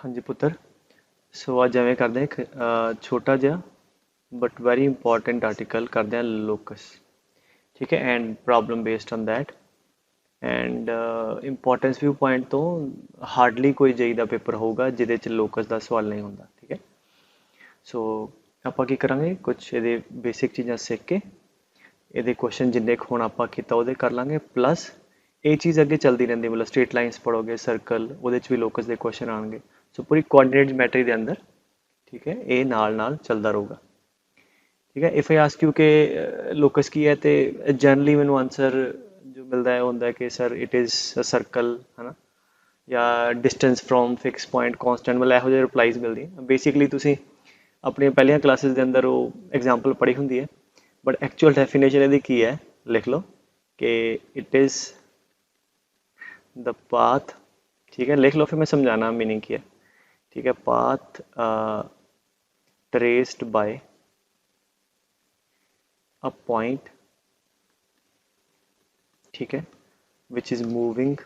हाँ जी पुत्र। सो ਅੱਜ ਐਵੇਂ ਕਰਦੇ ਹਾਂ ਇੱਕ ਛੋਟਾ ਜਿਹਾ ਬਟ ਵੈਰੀ ਇੰਪੋਰਟੈਂਟ ਆਰਟੀਕਲ ਕਰਦੇ ਹਾਂ ਲੋਕਸ। ਠੀਕ ਹੈ and problem based on that and importance view point ਤੋਂ ਹਾਰਡਲੀ ਕੋਈ ਜੇਈ ਦਾ ਪੇਪਰ ਹੋਊਗਾ ਜਿਹਦੇ ਚ ਲੋਕਸ ਦਾ ਸਵਾਲ ਨਹੀਂ ਹੁੰਦਾ। ਠੀਕ ਹੈ ਸੋ ਆਪਾਂ ਕੀ ਕਰਾਂਗੇ ਕੁਛ ਇਹਦੇ ਬੇਸਿਕ ਚੀਜ਼ਾਂ ਸਿੱਖ ਕੇ ਇਹਦੇ ਕੁਐਸਚਨ ਜਿੰਨੇ ਕੁ ਹੁਣ ਆਪਾਂ ਕੀਤਾ ਉਹਦੇ ਕਰ ਲਾਂਗੇ ਪਲੱਸ ਇਹ ਚੀਜ਼ ਅੱਗੇ ਚੱਲਦੀ ਰਹਿੰਦੀ ਮਤਲਬ ਸਟ੍ਰੇਟ ਲਾਈਨਸ ਪੜੋਗੇ ਸਰਕਲ ਉਹਦੇ ਚ ਵੀ ਲੋਕਸ ਦੇ ਕੁਐਸਚਨ ਆਉਣਗੇ। ਸੋ ਪੂਰੀ ਕੋਆਰਡੀਨੇਟ ਜਿਓਮੈਟਰੀ ਦੇ ਅੰਦਰ ਠੀਕ ਹੈ ਇਹ ਨਾਲ ਨਾਲ ਚੱਲਦਾ ਰਹੂਗਾ। ਠੀਕ ਹੈ ਇਫ ਆਈ ਆਸਕ ਯੂ ਕਿ ਲੋਕਸ ਕੀ ਹੈ ਤੇ ਜਨਰਲੀ ਮੈਨੂੰ ਆਨਸਰ ਜੋ ਮਿਲਦਾ ਹੈ ਉਹ ਹੁੰਦਾ ਹੈ ਕਿ sir it is a circle ਹੈ ਨਾ ਜਾਂ distance from fix point constant ਮਤਲਬ ਇਹੋ ਜਿਹੇ ਰਿਪਲਾਈਜ਼ ਮਿਲਦੀਆਂ। ਬੇਸਿਕਲੀ ਤੁਸੀਂ ਆਪਣੀਆਂ ਪਹਿਲੀਆਂ ਕਲਾਸਿਸ ਦੇ ਅੰਦਰ ਉਹ ਐਗਜ਼ਾਮਪਲ ਪੜ੍ਹੀ ਹੁੰਦੀ ਹੈ ਬਟ ਐਕਚੁਅਲ ਡੈਫੀਨੇਸ਼ਨ ਇਹਦੀ ਕੀ ਹੈ ਲਿਖ ਲਓ ਕਿ ਇਟ ਇਜ਼ द पाथ। ठीक है लिख लो फिर मैं समझाना मीनिंग क्या है। ठीक है path traced by a point ठीक है which is moving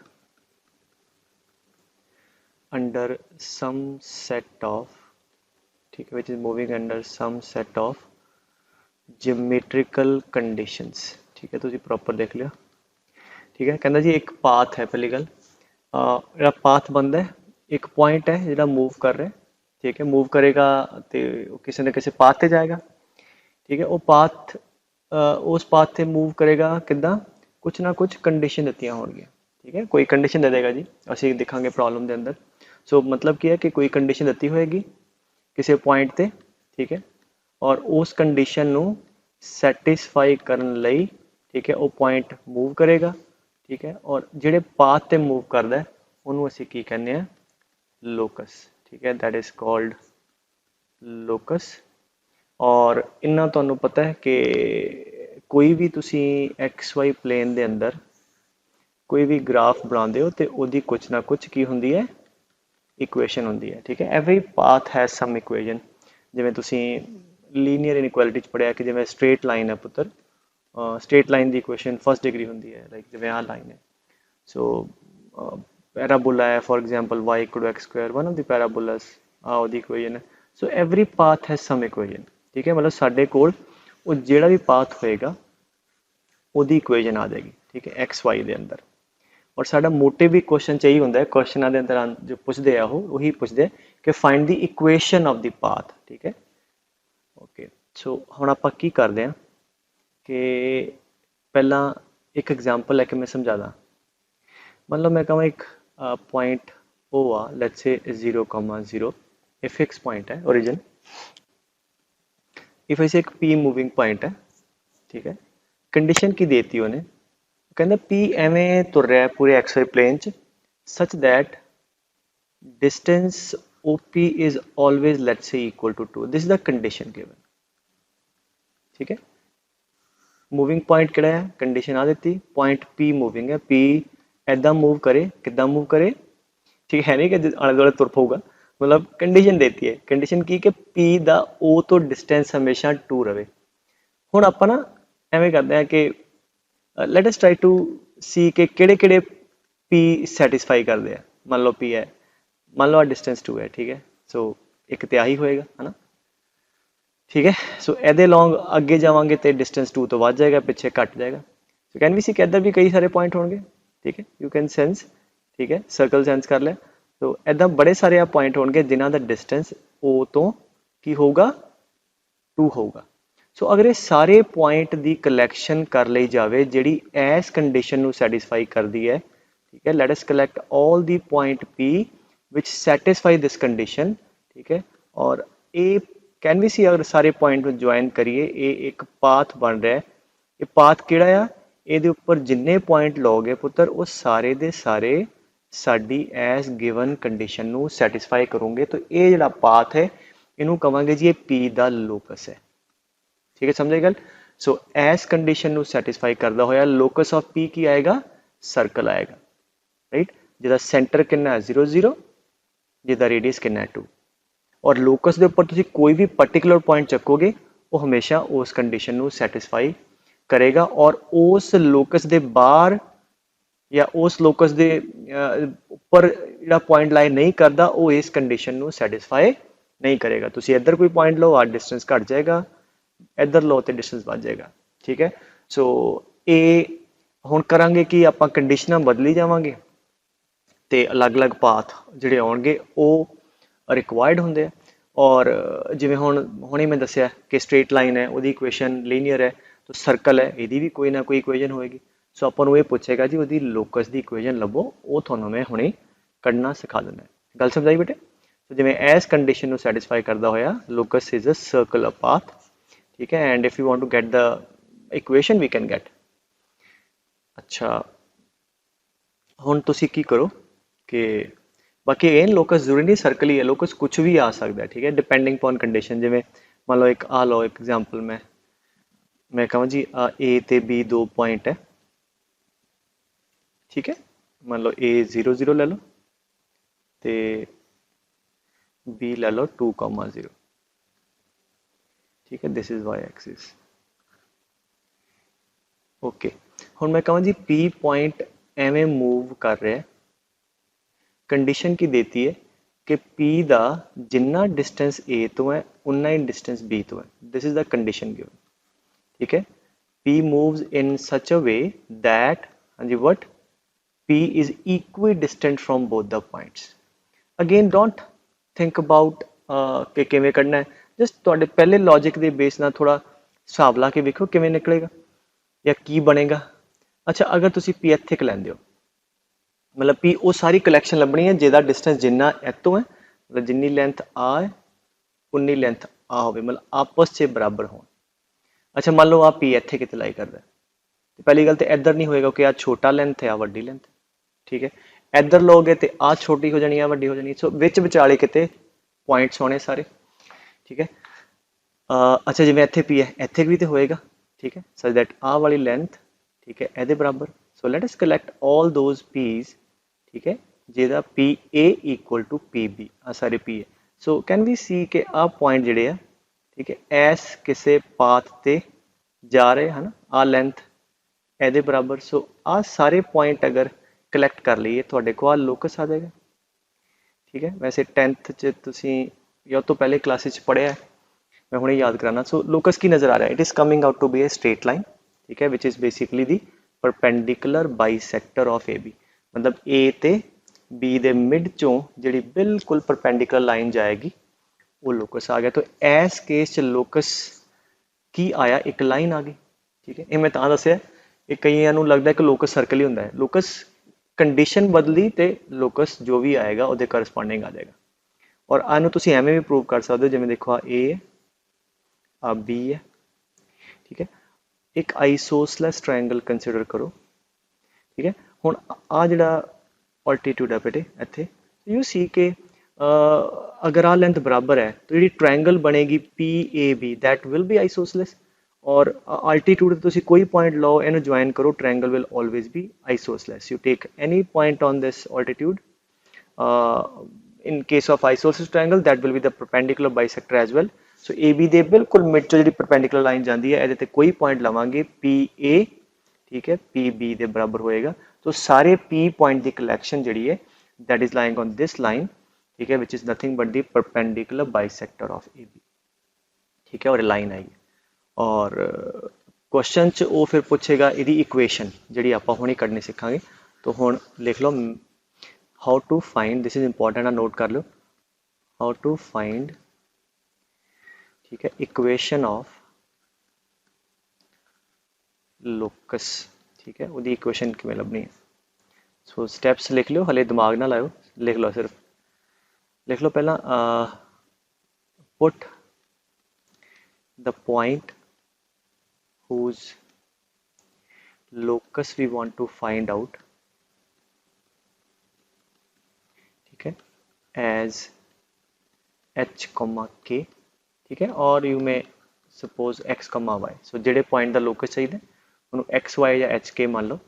under some set of ठीक है which is moving under some set of geometrical conditions. ठीक है तुझे प्रॉपर देख लिया। ठीक है कहना जी एक पाथ है पहली गल ਜਿਹੜਾ ਪਾਥ ਬਣਦਾ ਹੈ ਇੱਕ ਪੁਆਇੰਟ ਹੈ ਜਿਹੜਾ मूव कर रहा है। ठीक है मूव करेगा तो किसी न किसी पाथ ਤੇ जाएगा। ठीक है वो पाथ उस पाथ ਤੇ मूव करेगा ਕਿੱਦਾਂ कुछ ना कुछ कंडीशन ਦਿੱਤੀਆਂ ਹੋਣਗੀਆਂ। ठीक है कोई कंडीशन दे देगा जी ਅਸੀਂ ਦਿਖਾਂਗੇ प्रॉब्लम ਦੇ ਅੰਦਰ। सो मतलब ਕੀ ਹੈ ਕਿ ਕੋਈ कंडीशन ਦਿੱਤੀ ਹੋਏਗੀ ਕਿਸੇ ਪੁਆਇੰਟ ਤੇ। ठीक है और उस कंडीशन ਨੂੰ ਸੈਟੀਸਫਾਈ ਕਰਨ ਲਈ ठीक है वो पॉइंट मूव करेगा। ठीक है और ਜਿਹੜੇ ਪਾਥ ਤੇ मूव करता है ਉਹਨੂੰ ਅਸੀਂ ਕੀ ਕਹਿੰਦੇ ਆ ਲੋਕਸ। ठीक है दैट इज कॉल्ड ਲੋਕਸ। और इन्ना ਤੁਹਾਨੂੰ पता है कि कोई भी तुसी XY प्लेन ਦੇ अंदर कोई भी ग्राफ बनाते हो तो ਉਹਦੀ कुछ ना कुछ की होंगी है इक्वेशन होंगी है। ठीक है every path has some equation जिवें तुसी लीनियर इनइक्वालिटी च पढ़िया कि जिवें स्ट्रेट लाइन है पुत्र स्ट्रेट लाइन की इक्वेशन फर्स्ट डिग्री होंगी है लाइक जिवें आ लाइन है। सो पैराबोला है for example y equal to x square one of the parabolas दी इक्वेशन है। So every path has some equation. ठीक है मतलब साडे कोल वो जिहड़ा भी पाथ होएगा ਉਹਦੀ इक्वेशन आ जाएगी। ठीक है एक्स वाई के अंदर और साडा मोटिव भी क्वेश्चन चाहिए होंगे क्वेश्चन के अंदर जो पूछते हैं वही पूछते कि find the equation of the path. ठीक है ओके सो हुण आपां की करते हैं कि पहला एक एग्जाम्पल लैके मैं समझादा। मतलब मैं कहूँ एक point O uh let's say 0,0 ये फिक्स पॉइंट है ओरिजिन। इफ ऐसे एक पी मूविंग पॉइंट है। ठीक है कंडीशन की देती उन्हें कहना पी एवें तुर रहा है पूरे एक्स वाई प्लेन च such that distance O P is always let's say equal to 2 this is the condition given. ठीक है मूविंग पॉइंट किहड़ा है कंडीशन आ देती पॉइंट पी मूविंग है पी ऐदा मूव करे किद्दां मूव करे। ठीक है नहीं कि आले दुआले तुर पऊगा मतलब कंडीशन देती है कंडीशन की कि पी दा ओ तो डिस्टेंस हमेशा 2 रहे। हुण आपां ना एवें करते हैं कि लेट अस ट्राई टू सी के किहड़े पी सैटिस्फाई करते हैं। मान लो पी है मान लो डिस्टेंस 2 है। ठीक है सो एक तो आही होएगा है ना। ठीक है सो एदे लॉन्ग अगे जावांगे तो डिस्टेंस 2 तो वध जाएगा पीछे घट जाएगा। सो कैन वी सी कि इधर भी कई सारे पॉइंट होंगे। ठीक है यू कैन सेंस ठीक है सर्कल सेंस कर लिया तो इदा बड़े सारे पॉइंट होंगे जिन्हों का डिस्टेंस ओ तो की होगा 2 होगा। सो अगर ये सारे पॉइंट की कलैक्शन कर ली जाए जी इस कंडीशन को सैटिस्फाई करती है। ठीक है late us collect all the point P which satisfy this condition. ठीक है और ये कैन वी सी अगर सारे पॉइंट को ज्वाइन करिए ये एक पाथ बन रहा है। ये पाथ किहड़ा आ ये उपर जिन्ने पॉइंट लोगे पुत्र वो सारे दे सारे साडी एस गिवन कंडीशन को सैटिस्फाई करोगे तो ये जिहड़ा पाथ है इनू कहांगे जी ये पी दा लोकस है। ठीक है समझे गल। सो एस कंडीशन को सैटिस्फाई करता होया लोकस ऑफ पी की आएगा सर्कल आएगा राइट जिहदा सेंटर कितना है 0 0 जिहदा रेडियस कितना है 2 और लोकस के उपर तुसीं कोई भी पर्टिकुलर पॉइंट चकोगे वो हमेशा उस कंडीशन को सैटिस्फाई करेगा और उस लोकस के बाहर या उस लोकस के उपर जो पॉइंट लाई नहीं करता वो इस कंडीशन को सैटिस्फाई नहीं करेगा। तुसी इधर कोई पॉइंट लो, डिस्टेंस घट जाएगा, इधर लो तो डिस्टेंस बढ़ जाएगा। ठीक है, सो ये हुण करांगे कि आपां कंडीशनां बदली जावांगे तो अलग अलग पाथ जिहड़े आउणगे वो रिक्वायर्ड होंदे आ। और जिवें हुणे मैं दस्सिया कि स्ट्रेट लाइन है, उहदी इक्वेशन लीनियर है, तो सर्कल है, इहदी भी कोई ना कोई इक्वेशन होएगी। सो आपां नूं ये पुछेगा जी उहदी लोकस दी इक्वेशन लभो, वो तुहानूं मैं हुणे कढना सिखा दिंदा। गल समझ आई बेटे? तो जिवें एस कंडीशन नूं सैटिस्फाई करदा होया locus is a circular path. ठीक है, and if you want to get the equation we can get. अच्छा, हुण तुसीं की करो कि बाकी एन लोकस जरूरी नहीं सर्कल ही है, लोकस कुछ भी आ सकता है। ठीक है, डिपेंडिंग अपॉन कंडीशन। जिवें मान लो एक आ लो एक एग्जांपल मैं कहूँ जी ए ते बी दो पॉइंट है। ठीक है, मान लो ए 0 0 ले लो तो बी ले लो 2,0। ठीक है, this is y axis. Okay, हुण मैं कहूँ जी पी पॉइंट एवें मूव कर रहा है, कंडीशन की देती है कि P का जिन्ना डिस्टेंस A तो है उन्ना ही डिस्टेंस B तो है। This is the condition given. ठीक है, P moves in such a way that, हाँ जी, what, P is equidistant from both the points. Again, don't think about कि किवें करना है, जस्ट ਤੁਹਾਡੇ पहले लॉजिक के बेस ਨਾਲ थोड़ा हिसाब ला के वेखो किवें निकलेगा या की बनेगा। अच्छा, अगर तुसी P ਇੱਥੇ ਲੈਂਦੇ ਹੋ, मतलब P वो सारी कलैक्शन लभनी है जिहदा डिस्टेंस जिन्ना इतों है, मतलब जिन्नी लेंथ आ है उन्नी लेंथ आ हो, मतलब आपस च बराबर हो। अच्छा, मान लो आ P इत्थे किते लाई करदा, तो पहली गल तो इधर नहीं होएगा कि आ छोटा लेंथ है, आ वड्डी लेंथ। ठीक है, इधर लोगे तो आ छोटी हो जानी, आ वड्डी हो जानी। सो विच विचाले किते पॉइंट्स होने सारे। ठीक है, अच्छा जिवें इत्थे P है, इत्थे भी तो होएगा। ठीक है, सच दैट आ वाली लेंथ, ठीक है, इहदे बराबर। So let us collect all those P's। ठीक है, जिहदा P A equal to P B, आ सारे पी है। सो कैन वी सी के आ पॉइंट जिहड़े आ, ठीक है, एस किसे पाथ ते जा रहे हैं ना, आ लेंथ एदे बराबर। सो आ सारे पॉइंट अगर कलैक्ट कर लीए तुहाडे कोल आ लोकस आ जाएगा। ठीक है, वैसे 10th च तुसीं या तो पहले क्लास च पढ़िया है, मैं हुणे याद कराना। सो लोकस की नज़र आ रहा है, it is coming out to be a straight line. ठीक है, which is basically the perpendicular bisector of A B, मतलब ए ते बी दे मिड चों जिहड़ी बिल्कुल परपेंडिकुलर लाइन जाएगी वो लोकस आ गया। तो इस केस च लोकस की आया, एक लाइन आ गई। ठीक है, ये मैं तां दस्सिया, ये कईयां नूं लगदा है कि लोकस सर्कल ही हुंदा है। लोकस कंडीशन बदली तो लोकस जो भी आएगा वो करस्पॉन्डिंग आ जाएगा। और आनू तुसीं एवें भी प्रूव कर सकते हो, जिवें देखो आ ए है, आ बी है। ठीक है, एक आइसोसलेस ट्रायंगल कंसिडर करो। ठीक है, हुण आ जिहड़ा ऑल्टीट्यूड है बेटे इत्थे, यू सी के अगर आ लेंथ बराबर है तो जी ट्रायंगल बनेगी P A B, that will be isosceles. और अल्टीट्यूड तुसी कोई पॉइंट लो, इन्हू ज्वाइन करो, triangle will always be isosceles. You take any point on this altitude, in case of isosceles triangle that will be the perpendicular bisector as well. So AB ਦੇ ਬਿਲਕੁਲ mid ਚ ਜਿਹੜੀ perpendicular line ਜਾਂਦੀ ਹੈ, ਇਹਦੇ ਤੇ ਕੋਈ ਪੁਆਇੰਟ ਲਵਾਂਗੇ PA, ठीक है, PB ਦੇ ਬਰਾਬਰ ਹੋਏਗਾ। तो सारे P पॉइंट ਦੀ कलेक्शन ਜਿਹੜੀ है that is lying on this line, ठीक है, which is nothing but the perpendicular bisector of AB। ठीक है, और लाइन आएगी और क्वेश्चन च वो फिर पूछेगा ਇਹਦੀ इक्वेशन ਜਿਹੜੀ ਆਪਾਂ ਹੁਣੇ ਕੱਢਣੀ ਸਿੱਖਾਂਗੇ। तो ਹੁਣ लिख लो how to find, this is important, note कर लो, how to find, ठीक है, इक्वेशन ऑफ लोकस। ठीक है, वो इक्वेशन किमें लभनी है। सो स्टेप्स लिख लो, हले दिमाग ना लाओ, लिख लो, सिर्फ लिख लो। पहला put the point whose locus we want to find out, ठीक है, as h k। ठीक है, और यू में सपोज x y। सो जेडे पॉइंट का लोकस चाहिए उन्होंने x y या h k मान लो।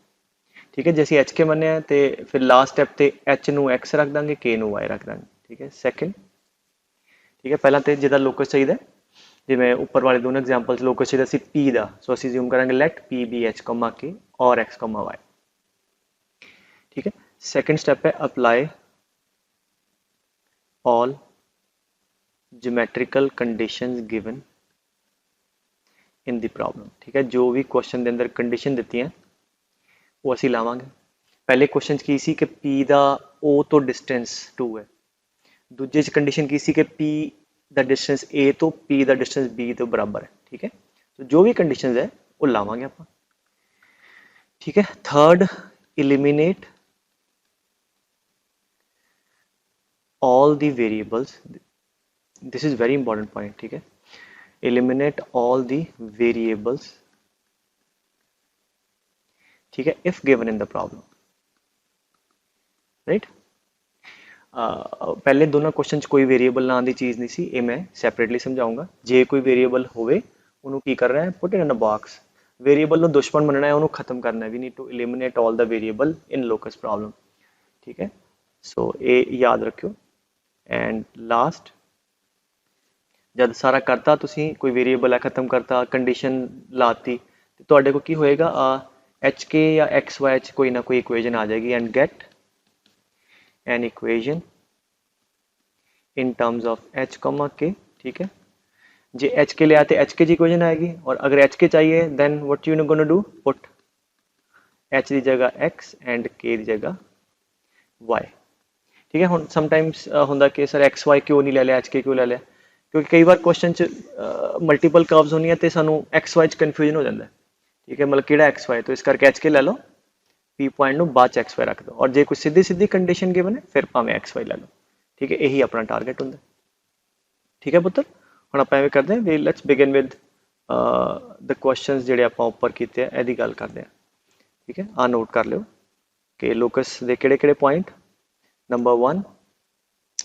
ठीक है, जैसे h k मनिया तो फिर लास्ट स्टैप ते h नू x रख देंगे, k नू y रख देंगे। ठीक है, सैकेंड, ठीक है, पहला तो जिहदा लोकस चाहिए, जिवें उपर वाले दोनों एग्जाम्पल लोकस चाहिए सी P का। सो असीं ज्यूम करांगे लेट P बी h के और x y। ठीक है। सेकंड स्टेप है apply all geometrical conditions given in the problem. ठीक है, जो भी क्वेश्चन के अंदर कंडीशन दी हैं वो असी लावांगे। पहले क्वेश्चन की सी कि P का O तो डिस्टेंस 2 है, दूजे कंडीशन की सी कि P का डिस्टेंस A तो P का डिस्टेंस B तो बराबर है। ठीक है, तो जो भी कंडीशन है वो लावांगे आप। ठीक है, third eliminate all the variables, this is very important point। ठीक है, eliminate all the variables, ठीक है, if given in the problem, right। पहले दोनों क्वेश्चन कोई वेरिएबल नाम की चीज़ नहीं सी, ये मैं सैपरेटली समझाऊंगा। जे कोई वेरिएबल होवे उन्होंने की कर रहा है, put in a box. Variable ਨੂੰ दुश्मन बनना है, उन्होंने खत्म करना है। We need to eliminate all the variable in locus problem. ठीक है, सो ये याद रखियो। एंड लास्ट, जब सारा करता तुसी कोई वेरिएबल है खत्म करता, कंडीशन लाती, तो ਤੁਹਾਡੇ को की होएगा एच के या एक्स वाई च कोई ना कोई इक्वेजन आ जाएगी। And gate an equation in terms of H comma के। ठीक है, जे एच के ले आते एच के जी इक्वेजन आएगी, और अगर एच के चाहिए then what you gonna do, put h की जगह एक्स एंड के की जगह वाई। ठीक है, हम समटाइम्स होंगे कि सर एक्स वाई क्यों नहीं ले लिया, एच के क्यों ले लिया, क्योंकि कई बार क्वेश्चन च मल्टीपल कर्व्स होनी है तो सानू एक्स वाई च कन्फ्यूजन हो जाता है। ठीक है, मतलब कि एक्स वाई, तो इस करके एच के ले लो, पी पॉइंट ਨੂੰ बाद च एक्स वाई रख दो, और जे कोई सीधी सीधी कंडीशन गिवन है फिर भावें एक्स वाई ले लो। ठीक है, यही अपना टारगेट होंगे। ठीक है पुत्र, हम आप एवं करते हैं, let's begin with the questions ਜਿਹੜੇ ਆਪਾਂ ਉੱਪਰ ਕੀਤੇ ਆ ਇਹਦੀ ਗੱਲ ਕਰਦੇ ਹਾਂ। ठीक है, आ नोट कर लो कि लोकस ਦੇ ਕਿਹੜੇ-ਕਿਹੜੇ ਪੁਆਇੰਟ। नंबर 1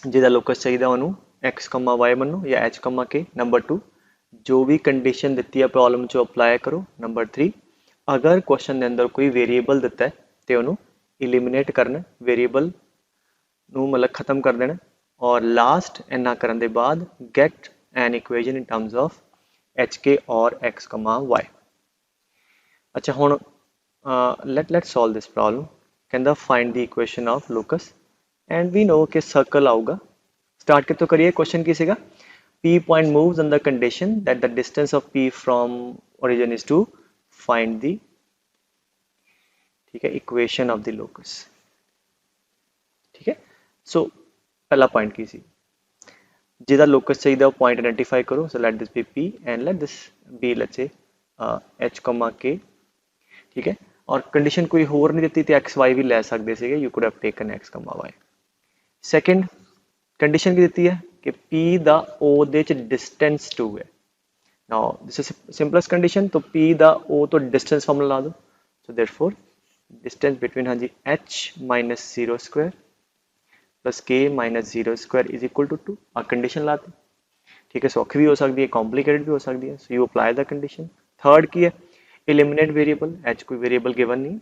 ਜਿਹਦਾ ਲੋਕਸ ਚਾਹੀਦਾ ਉਹਨੂੰ x, y ਮੰਨੋ ਜਾਂ h, k। नंबर 2 जो भी कंडीशन दी है प्रॉब्लम चो अप्लाई करो। नंबर 3 अगर क्वेश्चन के अंदर कोई वेरिएबल दिता है तो उन्होंने इलिमिनेट करना, वेरिएबल मतलब खत्म कर देना। और लास्ट इन्ना करने के बाद get an equation in terms of h k और एक्स कमा वाई। अच्छा हुण लेट सॉल्व दिस प्रॉब्लम। कहता find the equation of locus and we know कि सर्कल आऊगा। स्टार्ट कितों करिए, क्वेश्चन की सीगा P point moves on the condition that the distance of P from origin is to find the, ठीक है, equation of the locus। ठीक है, सो पहला पॉइंट की सी जिहदा लोकस चाहिए पॉइंट आइडेंटिफाई करो। So let this be P and let this be let's say H, K। ठीक है, और कंडीशन कोई होर नहीं दी तो एक्स वाई भी ले सकते थे, you could have taken x, y. Second condition की दी है कि P दा O दे च डिस्टेंस 2 है। Now this is simplest condition, तो P दा O तो डिस्टेंस फॉर्मूला ला दो। सो देयरफॉर डिस्टेंस बिटवीन हाँ जी H minus 0 square plus K minus 0 square is equal to 2। आ कंडीशन लाती। ठीक है, सौखी भी हो सकती है, कॉम्प्लीकेटेड भी हो सकती है। So you apply the condition. Third की है एलिमिनेट वेरिएबल। एच कोई वेरिएबल गिवन नहीं,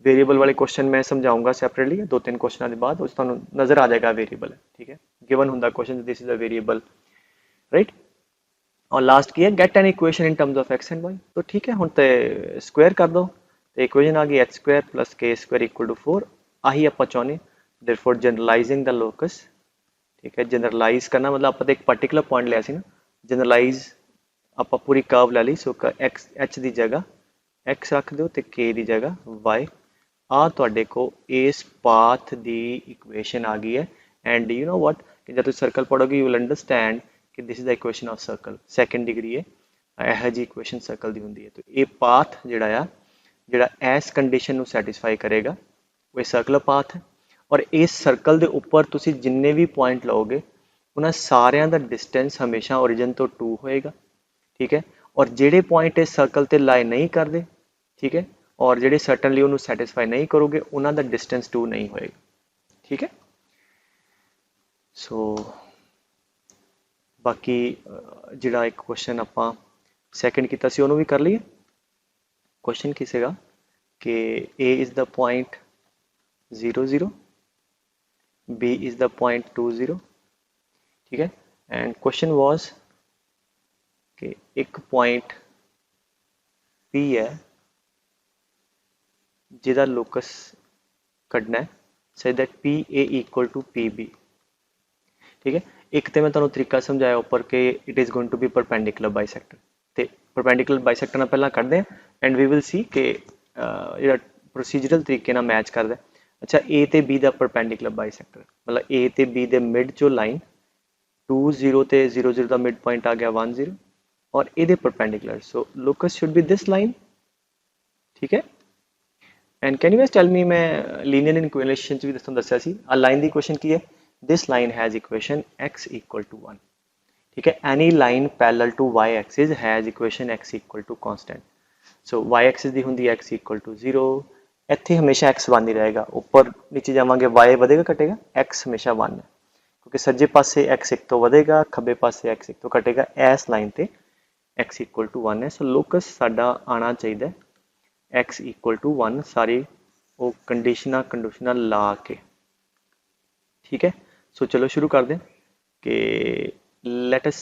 वेरिएबल वाले क्वेश्चन मैं समझाऊंगा सैपरेटली, 2-3 क्वेश्चन के बाद उस तुहानू नजर आ जाएगा वेरिएबल है। ठीक है, गिवन होंगे question this is a variable, right. और लास्ट की है get an equation in terms of x and y. तो ठीक है, हुण ते स्क्वायर कर दो, तो इक्वेशन आ गई H square plus k square equal to 4। आही आप चाहते, देयरफॉर जनरलाइजिंग द लोकस। ठीक है, जनरलाइज करना मतलब आप एक पर्टिकुलर पॉइंट लिया सी ना, जनरलाइज आप पूरी कर्व लै ली। सो एक्स एच की जगह एक्स रख दो तो के की जगह वाई। आ तुहाडे को इस पाथ की इक्वेशन आ गई है। एंड यू नो वट कि जब तुम सर्कल पढ़ोगे यू विल अंडरस्टैंड कि this is the equation of circle. Second degree है यह जी इक्वेशन सर्कल की होंगी है। तो ये पाथ जिहड़ा जिहड़ा इस कंडीशन को सैटिस्फाई करेगा वो सर्कुलर पाथ है। और इस सर्कल के उपर तुसी जिन्ने भी पॉइंट लोगे उन्होंने सारिया का डिस्टेंस हमेशा ओरिजिन तो 2 होएगा। ठीक है, और जेडे पॉइंट इस सर्कल ते लाई नहीं करते, ठीक है, और जेडे सर्टनली उन्होंने सैटिस्फाई नहीं करोगे उन्हों का डिस्टेंस 2 नहीं होएगा। ठीक है, सो बाकी जिहड़ा एक क्वेश्चन आप सैकेंड किया सी उन्होंने भी कर लीए। क्वेश्चन की सीगा कि A is the point 0 0, B is the point 2 0। ठीक है, एंड क्वेश्चन वाज कि एक पॉइंट पी है जिहदा लोकस ਕੱਢਣਾ ਹੈ so that P A equal to P B. ठीक है, एक तो मैं तुहानूं तरीका समझाया ऊपर कि it is going to be perpendicular bisector. तो परपेंडिकुलर बाइसैक्टर नाल पहला करते हैं एंड वी विल सी कि जिहड़ा प्रोसीजरल तरीके नाल मैच करदा है। अच्छा, ए ते बी दा परपेंडिकुलर बाइसैक्टर मतलब ए ते बी दे मिड चो लाइन 2 0 ते 0 0 का मिड पॉइंट आ गया 1 0 और ये perpendicular so locus should be this line. ठीक है, and can you tell me मैं लीनियर इक्वेशन भी दस्या सी आ लाइन की इक्वेशन की है this line has equation x equal to 1। ठीक है, any line parallel to y axis has equation x equal to constant. So y axis दी हुंदी x इक्वल टू 0, इत्थे हमेशा x 1 ही रहेगा, ऊपर नीचे जावांगे y बढ़ेगा घटेगा, x हमेशा 1 है क्योंकि सज्जे पासे x एक तो बढ़ेगा खब्बे पासे x एक तो घटेगा, इस लाइन ते x इक्वल टू 1 है। सो लोकस साडा आना चाहिए x इक्वल टू 1 सारी वो कंडीशना ला के। ठीक है, सो चलो शुरू कर दें कि लेटस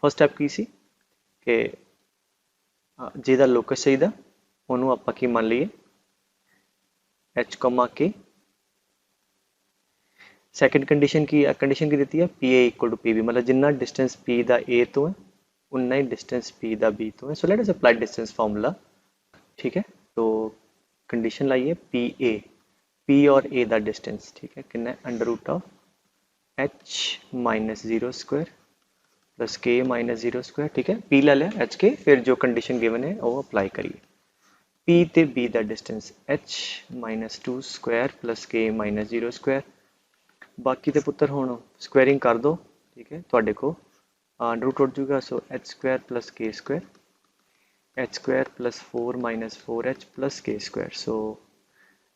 फर्स्ट स्टैप की सी कि जिहदा लोकस चाहिए उन्होंने आपां की मान लीए h comma k. Second condition की दी है P A equal to P B मतलब जिन्ना डिस्टेंस पी दा ए तो है उन्ना ही डिस्टेंस पी दा बी तो है। So let us apply distance formula. ठीक है, तो कंडीशन लाइए पी और ए दा डिस्टेंस। ठीक है, कितना under root of h minus 0 square plus k minus 0 square. ठीक है, पी ला लिया एच के, फिर जो कंडीशन गिवन है वो अप्लाई करिए। पी ते बी दा distance h minus 2 square plus k minus 0 square. बाकी तो पुत्र हुण स्क्वायरिंग कर दो। ठीक है, तुहाडे को अंडर रूट उठ जूगा so h square plus k square, h square plus 4 minus 4h plus k square. So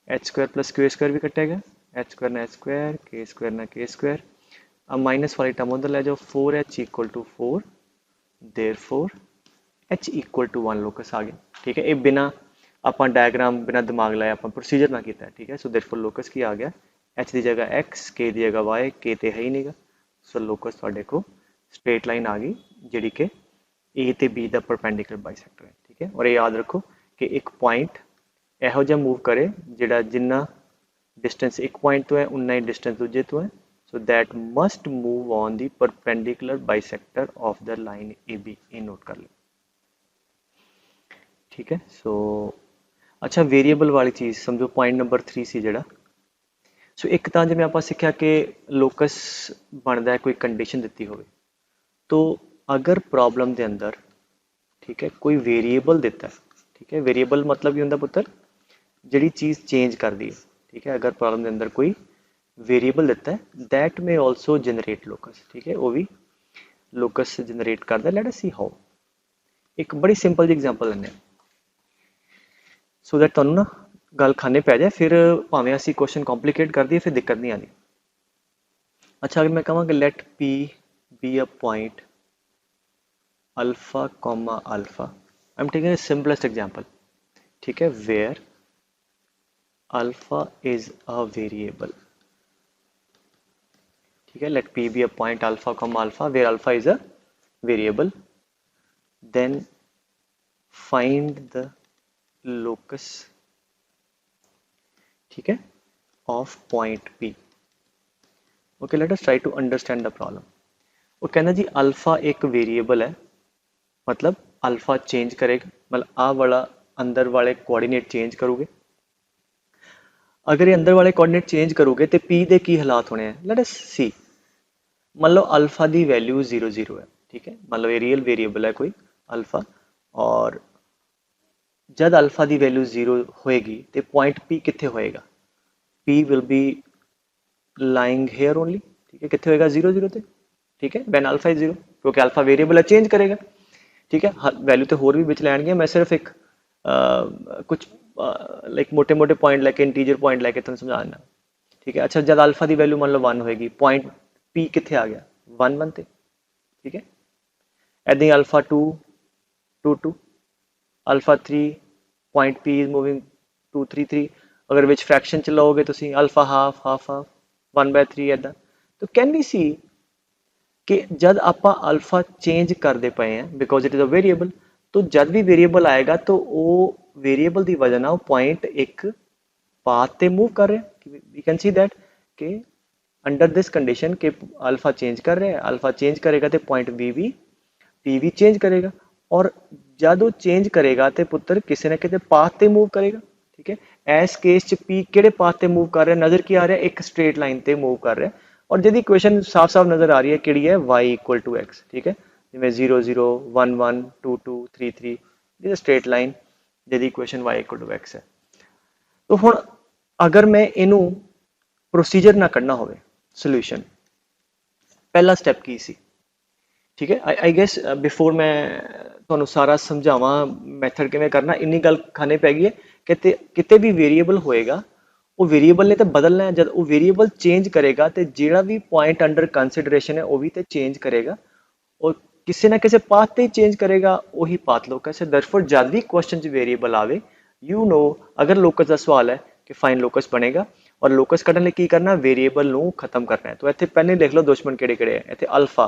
h square plus k square भी कटेगा, एच स्क्वायर ना एच स्क्वायर, के स्क्वायर ना के स्क्वायर। अब माइनस वाली term उधर ले जाओ, 4h equal to 4 therefore h equal to 1 locus आ गया। ठीक है, ये बिना आपां डायग्राम बिना दिमाग लाए आपां प्रोसीजर ना किया। ठीक है, सो देयरफॉर लोकस की आ गया h की जगह x, k की जगह y, k तो है ही नहीं गा। सो लोकस तुहाडे को स्ट्रेट लाइन आ गई जिहड़ी कि ए ते बी दा परपेंडिकुलर बाइसैक्टर है। ठीक है, और ये याद रखो कि एक पॉइंट इहो जिहा मूव करे जिहड़ा जिन्ना डिस्टेंस एक पॉइंट तो है उन्ना ही डिस्टेंस दूजे तो है। So that must move on the perpendicular bisector of the line A B. ये नोट कर लो। ठीक है, सो अच्छा वेरीएबल वाली चीज़ समझो पॉइंट नंबर 3 सी जिहड़ा। सो एक तो जिवें आपां सिक्ख्या कि लोकस बनता है कोई कंडीशन दिती होवे तो अगर प्रॉब्लम के अंदर ठीक है कोई वेरीएबल दिता है। ठीक है, वेरीएबल मतलब की होंदा पुत्र जिहड़ी चीज़ चेंज कर दी है। ठीक है, अगर प्रॉब्लम के अंदर कोई वेरीएबल दिता है दैट में ऑल्सो जनरेट लोकस। ठीक है, वो भी लोकस जनरेट करता है। Late us see how. एक बड़ी सिंपल जी एग्जांपल लैंदे सो दैट तुहानूं ना गल खाने पै जाए, फिर भावें असीं क्वेश्चन कॉम्प्लीकेट कर दिए फिर दिक्कत नहीं आती। अच्छा, अगर मैं कहां कि let P be a point alpha comma alpha, I am taking a simplest example. ठीक है, where alpha is a variable. ठीक है, let P be a point alpha comma alpha where alpha is a variable, then find the locus. ठीक है, of point P. Okay, let us try to understand the problem. वो कहना जी alpha एक variable है मतलब alpha change करेगा, मतलब आ वाला अंदर वाले कोऑर्डिनेट चेंज करोगे। अगर ये अंदर वाले कोऑर्डिनेट चेंज करोगे तो पी दे की हालात होने हैं। लेट अस सी। मान लो अल्फा दी वैल्यू 0 0 है। ठीक है, मतलब ये रियल वेरिएबल है कोई अल्फा, और जब अल्फा की वैल्यू 0 होएगी तो पॉइंट पी कितने होएगा? P will be lying here only. ठीक है, कितने होएगा? 0 0 ते। ठीक है, वैन अल्फा इज 0 क्योंकि अल्फा वेरिएबल है चेंज करेगा। ठीक है, वैल्यू तो होर भी बिच लैणगियां, मैं सिर्फ एक कुछ लाइक मोटे मोटे पॉइंट लैके इंटीजर पॉइंट लैके तुम समझा देना। ठीक है, अच्छा जब अल्फा की वैल्यू मान लो 1 होएगी, पॉइंट पी कितने आ गया? 1 1 ते। ठीक है, ऐदा ही alpha 2 2 2, alpha 3 point P is moving 2 3 3। अगर विच फ्रैक्शन च लोगे तुसी अल्फा हाफ हाफ हाफ 1/3 ऐदा। तो कैन वी सी कि जब आप अल्फा चेंज करते पे हैं because it is a variable, तो जब भी वेरिएबल आएगा तो वो वेरिएबल की वजह ना पॉइंट एक पाथ ते मूव कर रहे हैं। वी कैन सी दैट कि अंडर दिस कंडीशन के अल्फा चेंज कर रहे हैं, अल्फा चेंज करेगा तो पॉइंट बी भी पी भी चेंज करेगा, और जब वो चेंज करेगा तो पुत्र किसी ना किसी पाथ ते मूव करेगा। ठीक है, इस केस च पी किहड़े पाथ ते मूव कर रहा है, नजर की आ रहा है, एक स्ट्रेट लाइन ते मूव कर रहा है, और जिहदी इक्वेशन साफ साफ नजर आ रही है किहड़ी है, y इक्वल टू एक्स। ठीक है, जिवें 0 0 1 1 2 2 3 3 ये स्ट्रेट लाइन जिहदी equation y equal to x है। तो हुण अगर मैं इनू प्रोसीजर ना कढ़ना होवे सोल्यूशन, पहला स्टेप की सी? ठीक है, आई गेस बिफोर मैं ਤੁਹਾਨੂੰ ਸਾਰਾ ਸਮਝਾਵਾਂ ਮੈਥਡ ਕਿਵੇਂ ਕਰਨਾ, ਇੰਨੀ ਗੱਲ ਖਾਣੇ ਪੈ ਗਈ ਹੈ ਕਿ ਕਿਤੇ ਵੀ ਵੇਰੀਏਬਲ ਹੋਏਗਾ ਉਹ ਵੇਰੀਏਬਲ ਨੇ ਤਾਂ ਬਦਲਣਾ ਹੈ, ਜਦ ਉਹ ਵੇਰੀਏਬਲ ਚੇਂਜ ਕਰੇਗਾ ਤੇ ਜਿਹੜਾ ਵੀ ਪੁਆਇੰਟ ਅੰਡਰ ਕੰਸੀਡਰੇਸ਼ਨ ਹੈ ਉਹ ਵੀ ਤੇ ਚੇਂਜ ਕਰੇਗਾ, और किसी ना किसी पाथ पे चेंज करेगा, वही पाथ लोकस है। दरफोर जब भी क्वेश्चन च वेरिएबल आवे, यू नो अगर लोकस का सवाल है कि फाइन लोकस बनेगा, और लोकस कढ़ने की करना, वेरिएबल नू खत्म करना है। तो इतने पहले लिख लो दुश्मन केड़े केड़े है, इतने अल्फा,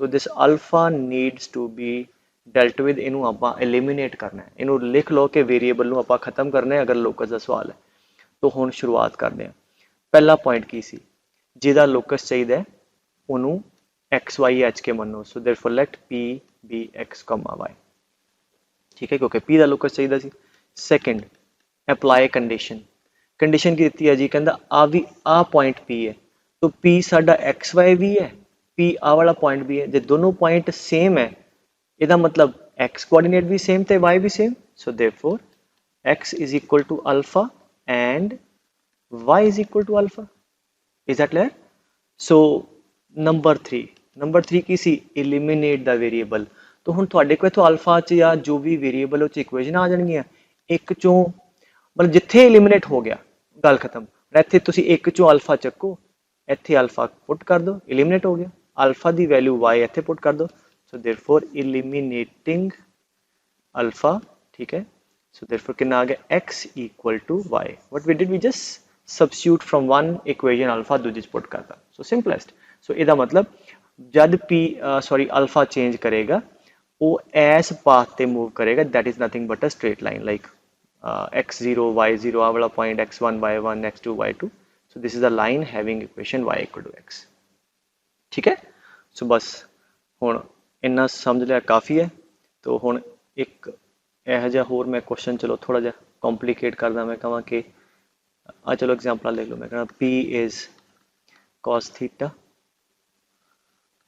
तो this alpha needs to be dealt with, इनू आपां एलिमिनेट करना है, इनू लिख लो कि वेरिएबल नू आपां खत्म करना है अगर लोकस का सवाल है। तो हुण शुरुआत करते हैं। पहला पॉइंट की सी, जिहदा लोकस चाहिए उन्होंने एक्स वाई एच के मनो, so therefore let P be x comma y. ठीक है, क्योंकि पी का लोकस चाहिए सी। सैकेंड, अप्लाई कंडीशन, कंडीशन की दी है जी, कहता आ भी आ पॉइंट पी है, तो पी साडा एक्स वाई भी है, पी आ वाला पॉइंट भी है, जो दोनों पॉइंट सेम है, इसका मतलब एक्स कोऑर्डिनेट भी सेम तो वाई भी same, so therefore x is equal to alpha and y is equal to alpha. Is that clear? So number three की सी, एलिमिनेट द वेरिएबल। तो हुण तुहाडे कोल इत्थों अल्फा च या जो भी वेरिएबल उस इक्वेशन आ जाएगी, एक चों मतलब जिथे एलिमिनेट हो गया गल खत्म। इत्थे तुसी एक चों अल्फा चक्को, इत्थे अल्फा पुट कर दो, एलिमिनेट हो गया, अल्फा दी वैल्यू y इत्थे पुट कर दो, सो देयरफॉर एलिमिनेटिंग अल्फा। ठीक है, सो देयरफॉर कितना आ गया, x equal to y, what we did, we just substitute from one equation alpha दूजी च पुट करता, सो सिंपलेस्ट। सो इसका मतलब जब पी सॉरी अल्फा चेंज करेगा वो एस पाथ ते मूव करेगा, that is nothing but a straight line, like x0 y0 आ वाला point x1 y1 x2 y2, so this is a line having equation y equal to x। ठीक है, सो बस हुण इन्ना समझ लिया काफ़ी है। तो हुण एक यह जिहा होर मैं क्वेश्चन चलो थोड़ा जिहा कॉम्प्लीकेट करदा, मैं कहां कि चलो एग्जाम्पल देख लो, मैं कहना p is cos theta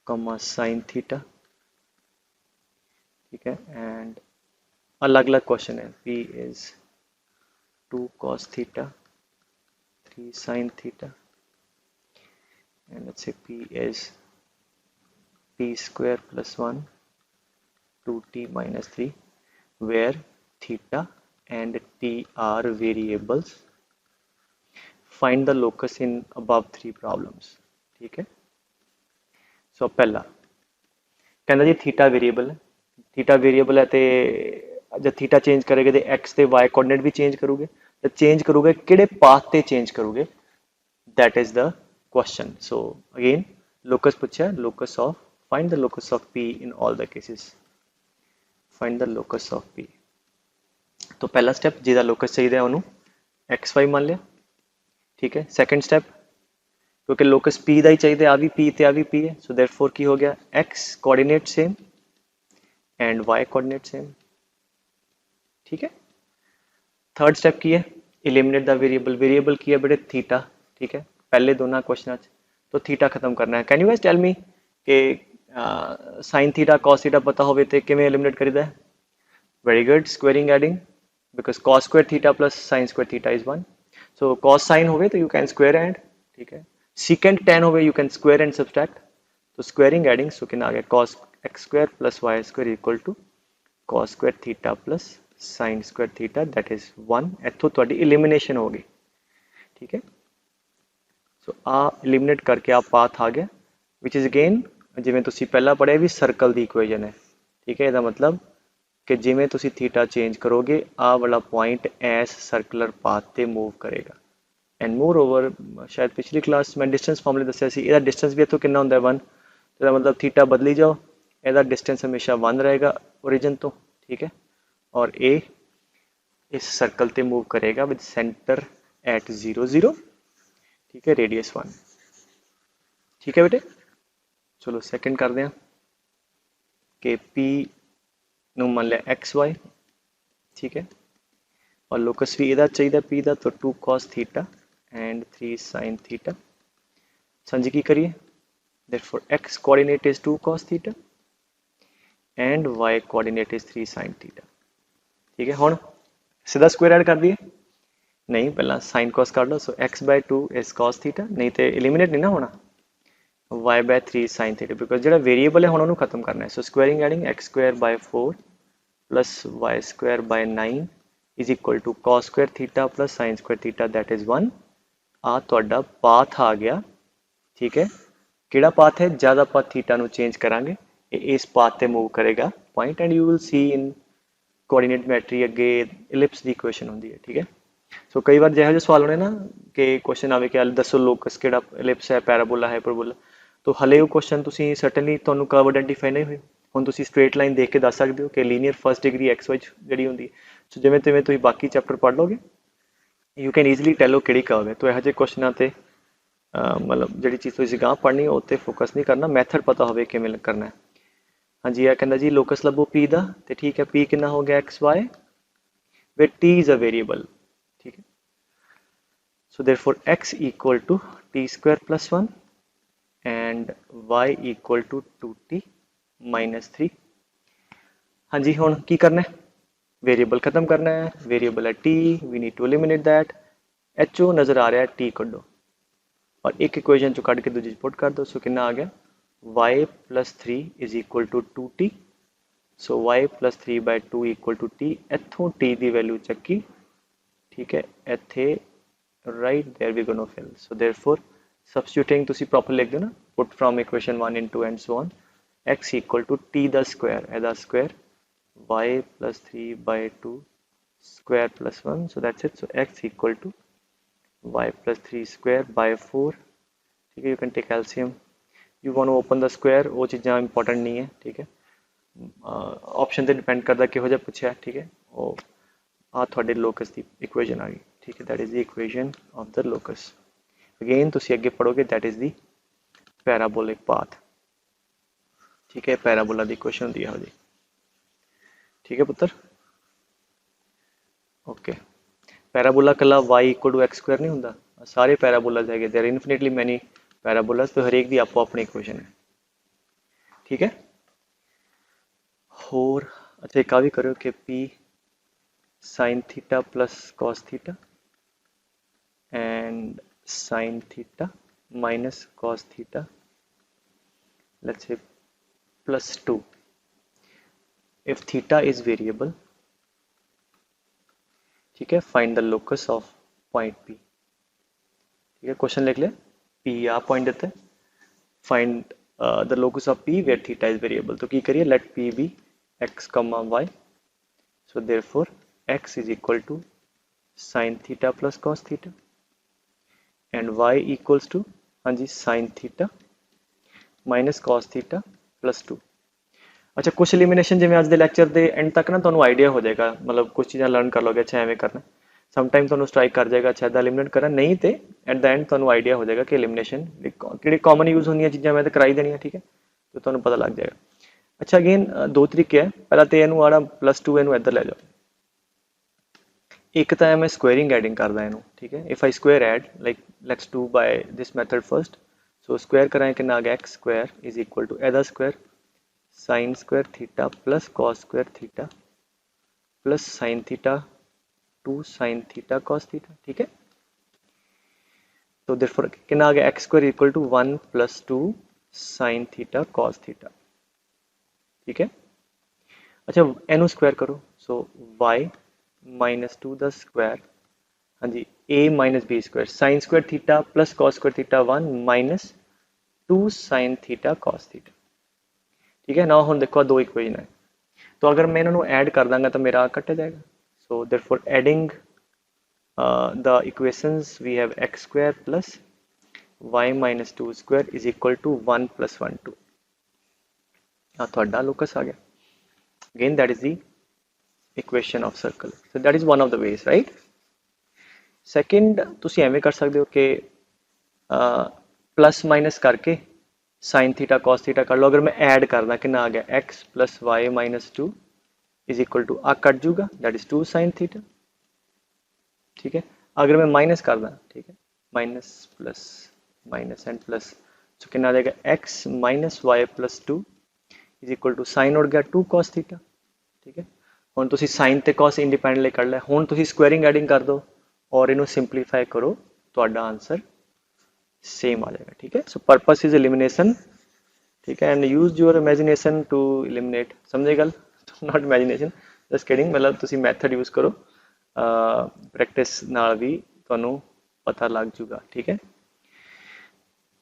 comma sign theta. ठीक है, एंड अलग अलग क्वेश्चन है, p is 2 cos theta 3 sin theta, and let's say p is p square plus 1 2t minus 3 where theta and t are variables, find the locus in above three problems। ठीक है, सो पहला कहना जी theta variable है, theta variable है तो जब theta change करेगा तो एक्स ते वाई कोऑर्डिनेट भी चेंज करोगे, तो चेंज करोगे किहड़े पाथ ते चेंज करोगे, that is the question. So again locus पूछा, locus of, find the locus of P in all the cases, find the locus of P. तो पहला स्टेप जिहदा लोकस चाहिए उन्होंने एक्स वाई मान लिया। ठीक है, सैकेंड स्टेप क्योंकि लोकस पी का ही चाहिए, आ भी पी ते आ भी पी है, सो देयरफॉर की हो गया, x coordinate same and y coordinate same. ठीक है, थर्ड स्टेप की है, एलिमिनेट द वेरिएबल, वेरिएबल की है बेटे थीटा। ठीक है, पहले दोनों क्वेश्चन तो थीटा खत्म करना है। Can you guys tell me कि साइन थीटा कॉस थीटा पता होवे ते किवें एलिमिनेट करीदा है? Very good, squaring adding, because cos square theta plus sine square theta is 1, so cos sine होवे तो यू कैन स्क्वायर एंड, ठीक है, सीकेंट टेन होवे you can square and subtract, तो स्क्वेयरिंग एडिंग, सो कितना आ गया, cos x square plus y square equal to cos square theta plus sine square theta, that is 1। इत्थों तुहाडी elimination हो गई। ठीक है, सो आ एलिमिनेट करके आ पाथ आ गया, विच इज अगेन जिवें तुसीं पहला पढ़िया भी सर्कल की इक्वेशन है। ठीक है, इसका मतलब कि जिमें तुसी थीटा चेंज करोगे आ वाला पॉइंट एस सर्कुलर पाथ ते मूव करेगा। एंड मोर ओवर शायद पिछली क्लास में डिस्टेंस फॉर्मूले दस्या सी, इसका डिस्टेंस भी इत्थों कितना हुंदा है 1, तो मतलब थीटा बदली जाओ, इसका डिस्टेंस हमेशा 1 रहेगा ओरिजिन तो। ठीक है, और ए इस सर्कल ते मूव करेगा विद सेंटर एट 0 0, ठीक है, रेडियस 1। ठीक है बेटे, चलो सेकंड करते हैं कि P ਨੂੰ मान लिया XY, ठीक है, और लोकस भी इधर चाहिए P ਦਾ, तो 2 cos theta and 3 sin theta. समझी की करिए, therefore x coordinate is 2 cos theta and y coordinate is 3 sin theta. ठीक है, हुण सीधा स्क्वायर ऐड कर दिए, नहीं पहला sin cos कर लो, so x/2 is cos theta, नहीं तो एलिमिनेट नहीं ना होना, y/3 sin थीटा, बिकॉज जो वेरिएबल है उन्होंने खत्म करना है। So squaring adding x²/4 plus y²/9 is equal to cos square theta plus sin square theta, that is 1। आ ਤੁਹਾਡਾ पाथ आ गया। ठीक है, ਕਿਹੜਾ पाथ है, जब आप थीटा ਨੂੰ चेंज करांगे इस पाथ ਤੇ मूव करेगा point, and you will see in coordinate geometry अगे इलिप्स की इक्वेशन होती है। ठीक है, सो कई बार जो सवाल होने ना कि क्वेश्चन आवे कि दसो लोकस किहड़ा इलिप्स है, पैराबोला है, हाइपरबोला, तो हले वो क्वेश्चन तुसी सर्टनली तुहानू कर्व आइडेंटिफाई नहीं हुए, हुण तुसी स्ट्रेट लाइन देख के दस सकते हो कि linear first degree x y जी होंगी। सो जिमें तिवें तुसीं बाकी चैप्टर पढ़ लोगे, यू कैन ईजली टेलो किहड़ी कर्व है। तो यहो जिहे क्वेश्चनों ते मतलब जी चीज़ तुसीं गांह पढ़नी है उत्ते फोकस नहीं करना, मैथड पता होवे किवें करना है। हाँ जी, यह कहता जी लोकस लभो पी दा, तो ठीक है, पी कितना हो गया x y, where t is a variable. ठीक है, so therefore x equal to t square plus 1 and y equal to 2t minus 3। हाँ जी, हुण की करना है, वेरिएबल खत्म करना है, वेरिएबल है t, we need to eliminate that, एच ओ नज़र आ रहा है t कड्डो, और एक इक्वेशन चो कढ़ के दूजी पुट कर दो। सो कितना आ गया, y plus 3 is equal to 2t, so y plus 3/2 equal to t, इत्थों t की वैल्यू चक्की, ठीक है, इत्थे right there we gonna fill. So therefore substituting तुसी प्रॉपर लिख दो ना, put from equation 1 in 2 and so on, x equal to t दा स्क्वायर, एदा square y plus 3/2 square plus 1, so that's it. So x equal to y plus 3 square by 4। ठीक है, you can take LCM, you want to open the square, वो चीज़ां important नहीं है। ठीक है, ऑप्शन से डिपेंड करता किहो जिहा पूछा। ठीक है, वो आ थोड़े लोकस की इक्वेशन आ गई। ठीक है, that is the equation of the locus. Again तुसी अगे पढ़ोगे, that is the parabolic path. ठीक है, पैराबोला की इक्वेशन होती है जी। ठीक है पुत्र, ओके। पैराबोला कला y equal to x square नहीं होंदा, सारे पैराबोलाज है, देयर इनफिनिटली मैनी पैराबोलाज, तो हरेक दी आपो अपनी इक्वेशन है। ठीक है, और अच्छा एक भी करो कि p sin theta plus cos theta and sin theta minus cos theta, let's say plus 2 if theta is variable। ठीक है, find the locus of point P। ठीक है, क्वेश्चन लिख ले, P आ पॉइंट देते हैं, find the locus of P where theta is variable. तो की करिए, let P be x, y, so therefore x is equal to sin theta plus cos theta and y equals to, हाँ जी, sin theta minus cos theta plus 2। अच्छा, कुछ elimination जिवें अज दे lecture के and तक ना तुहानू आइडिया हो जाएगा, मतलब कुछ चीज़ां लर्न कर लोगे, अच्छा एवें करना, समटाइम तुहानू स्ट्राइक कर जाएगा, अच्छा इदा एलिमिनेट करना, नहीं तो एट द एंड तुहानू आइडिया हो जाएगा कि एलिमिनेशन कि कॉमन यूज होंगी चीज़ां मैं तो कराई देनियां। ठीक है, तो तुहानू पता लग जाएगा। अच्छा अगेन दो तरीके है, पहला तो इनू आड़ा प्लस 2 इनू इधर लै जाओ, एक तो मैं स्क्वेयरिंग एडिंग करदा इनू। ठीक है, if I square add, like let's do by this method first. So square कराएं कितना आ गया, x square is equal to एदा square sine square theta plus cos square theta plus sine theta 2 sine theta cos theta. ठीक है, तो therefore कितना आ गया, x square equal to 1 plus 2 sine theta cos theta. ठीक है, अच्छा एनू स्क्वायर करो, so y minus 2 the square, हाँ जी, a minus b square sine square theta plus cos square theta 1 minus 2 sine theta cos theta. ठीक है ना, हम देखो दो इक्वेशन है, तो अगर मैं इन्होंने ऐड कर दांगा तो मेरा कट जाएगा। So therefore adding the equations we have x square plus y minus 2 square is equal to 1 plus 1 2। हाँ, थोड़ा लोकस आ गया। Again that is the equation of circle, so that is one of the ways, right. Second तुसी एवें कर सकते हो कि प्लस माइनस करके साइन थीटा कॉस थीटा कर लो। अगर मैं ऐड करदा कितना आ गया x plus y minus two is equal to आ कट जूगा that is two sine theta. ठीक है, अगर मैं माइनस करदा ठीक है माइनस एंड प्लस तो कितना आ जाएगा x minus y plus two is equal to sine उड़ गया टू कॉस थीटा। ठीक है, ਹੁਣ ਤੁਸੀਂ साइन ਤੇ cos इंडिपेंडेंटली कर लिया। ਹੁਣ ਤੁਸੀਂ ਸਕੁਐਰਿੰਗ ਐਡਿੰਗ कर दो और इन्हों सिंपलीफाई करो तो आंसर सेम आ जाएगा। ठीक है, सो पर्पस इज एलिमिनेशन। ठीक है, and use your imagination to eliminate. समझे गल? Not imagination, just kidding. मतलब ਤੁਸੀਂ मैथड यूज करो, प्रैक्टिस नाल भी ਤੁਹਾਨੂੰ पता लग जूगा। ठीक है,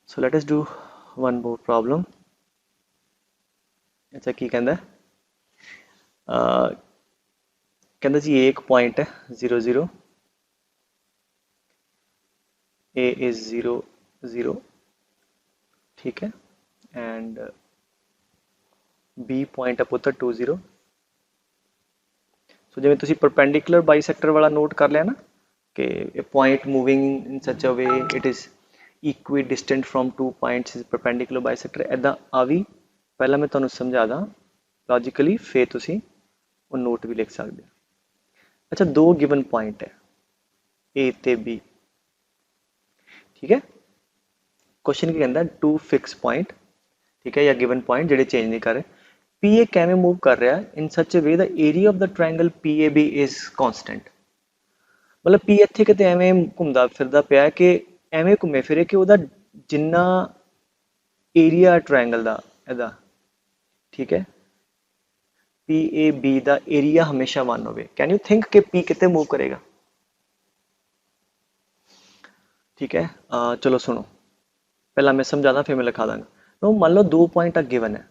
so let us do one more problem. अच्छा की कहंदा कहंदा जी एक पॉइंट है 0 0, ए इज 0 0। ठीक है, एंड बी पॉइंट है पुत्र 2 0। सो जिवें तुसीं परपेंडिकुलर बाइसैक्टर वाला नोट कर लिया ना कि point moving in such a way it is equidistant from two points is perpendicular bisector. ऐदा आ भी पहला मैं तुहानूं समझा दा लॉजिकली, फिर तुसीं वो नोट भी लिख सकते हो। अच्छा, दो गिवन पॉइंट है ए ते बी। ठीक है, क्वेश्चन की कहता है टू फिक्स पॉइंट। ठीक है, या गिवन पॉइंट जेडे चेंज नहीं कर रहे। पी ए कैਵੇਂ मूव कर रहा है in such a way the area of the triangle P A B is constant. मतलब पी ਇੱਥੇ ਕਿਤੇ ਐਵੇਂ ਘੁੰਮਦਾ ਫਿਰਦਾ ਪਿਆ ਕਿ ਐਵੇਂ ਘੁੰਮੇ ਫਿਰੇ ਕਿ ਉਹਦਾ ਜਿੰਨਾ ਏਰੀਆ ट्रायंगल ਦਾ ਇਹਦਾ ठीक है पी ए बी ਦਾ ਏਰੀਆ हमेशा 1 ਹੋਵੇ। कैन यू थिंक कि पी कितने मूव करेगा? ठीक है, चलो सुनो, पहला मैं समझादा फिर मैं लिखा दांगा। तो मान लो दो पॉइंट गिवन है,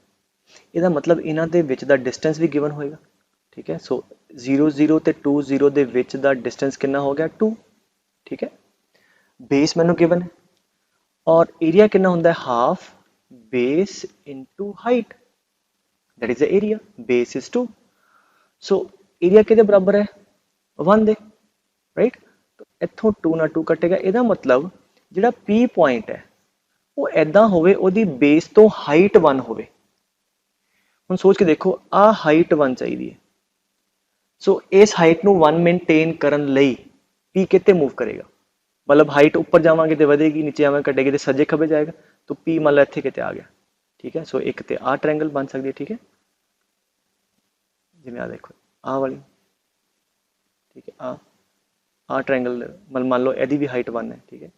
ਇਹਦਾ मतलब ਇਹਨਾਂ ਦੇ ਵਿੱਚ ਦਾ डिस्टेंस भी गिवन होएगा। ठीक है, सो 0 0 ਤੇ 2 0 ਦੇ ਵਿੱਚ ਦਾ डिस्टेंस कितना हो गया 2। ठीक है, बेस मैंने गिवन है और एरिया कितना होंदा है half base into height, that is the area. Base is 2, so area किहदे बराबर है 1 दे, राइट। तो इत्थों 2 ਨਾਲ 2 कटेगा। ਇਹਦਾ मतलब ਜਿਹੜਾ P पॉइंट है वो ऐदा होवे ਉਹਦੀ बेस तो हाइट 1 होवे। ਹੁਣ सोच के देखो आ हाइट 1 चाहिए है, सो इस हाइट ਨੂੰ 1 मेनटेन ਕਰਨ ਲਈ P कितने मूव करेगा? मतलब हाइट ऊपर जावांगे तो बढ़ेगी, नीचे आवांगे घटेगी तो सज्जे खब्बे जाएगा। तो P मान लो इत्थे किते आ गया। ठीक है, सो एक ते आ ट्रायंगल बन सकती है। ठीक है, जिवें आ देखो आ वाली। ठीक है, आ ट्रायंगल मतलब मान लो एदी भी हाइट 1 है। ठीक है,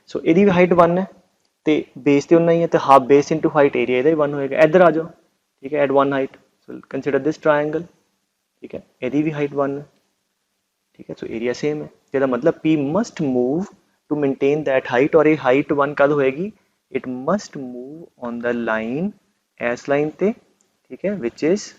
सो एदी भी हाइट 1 है तो बेस तो उन्ना ही है, तो half base into height area ਇਹਦਾ ही 1 होएगा। इधर आ जाओ। ठीक है, at 1 height, so consider this triangle. ठीक है, एदी भी हाइट 1 है। ठीक है, सो एरिया सेम है। इसका मतलब P must move to maintain that height, और ये हाइट 1 कद होएगी? It must move on the line एस लाइन ते। ठीक है, which is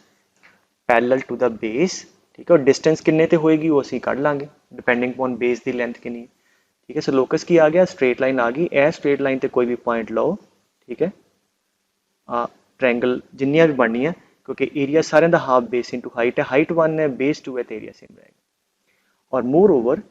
parallel to the base. ठीक है, और डिस्टेंस किन्ने ते होएगी वो असीं कढ लांगे डिपेंडिंग अपॉन बेस की लेंथ कितनी। ठीक है, सो लोकस की आ गया, स्ट्रेट लाइन आ गई। ए स्ट्रेट लाइन ते कोई भी पॉइंट लो। ठीक है, ट्रायंगल जिन्नियां भी बननी है क्योंकि एरिया सारे का हाफ बेस इंटू हाइट है। हाइट 1 है, बेस 2 है, तो एरिया सेम रहेगा। और मोर ओवर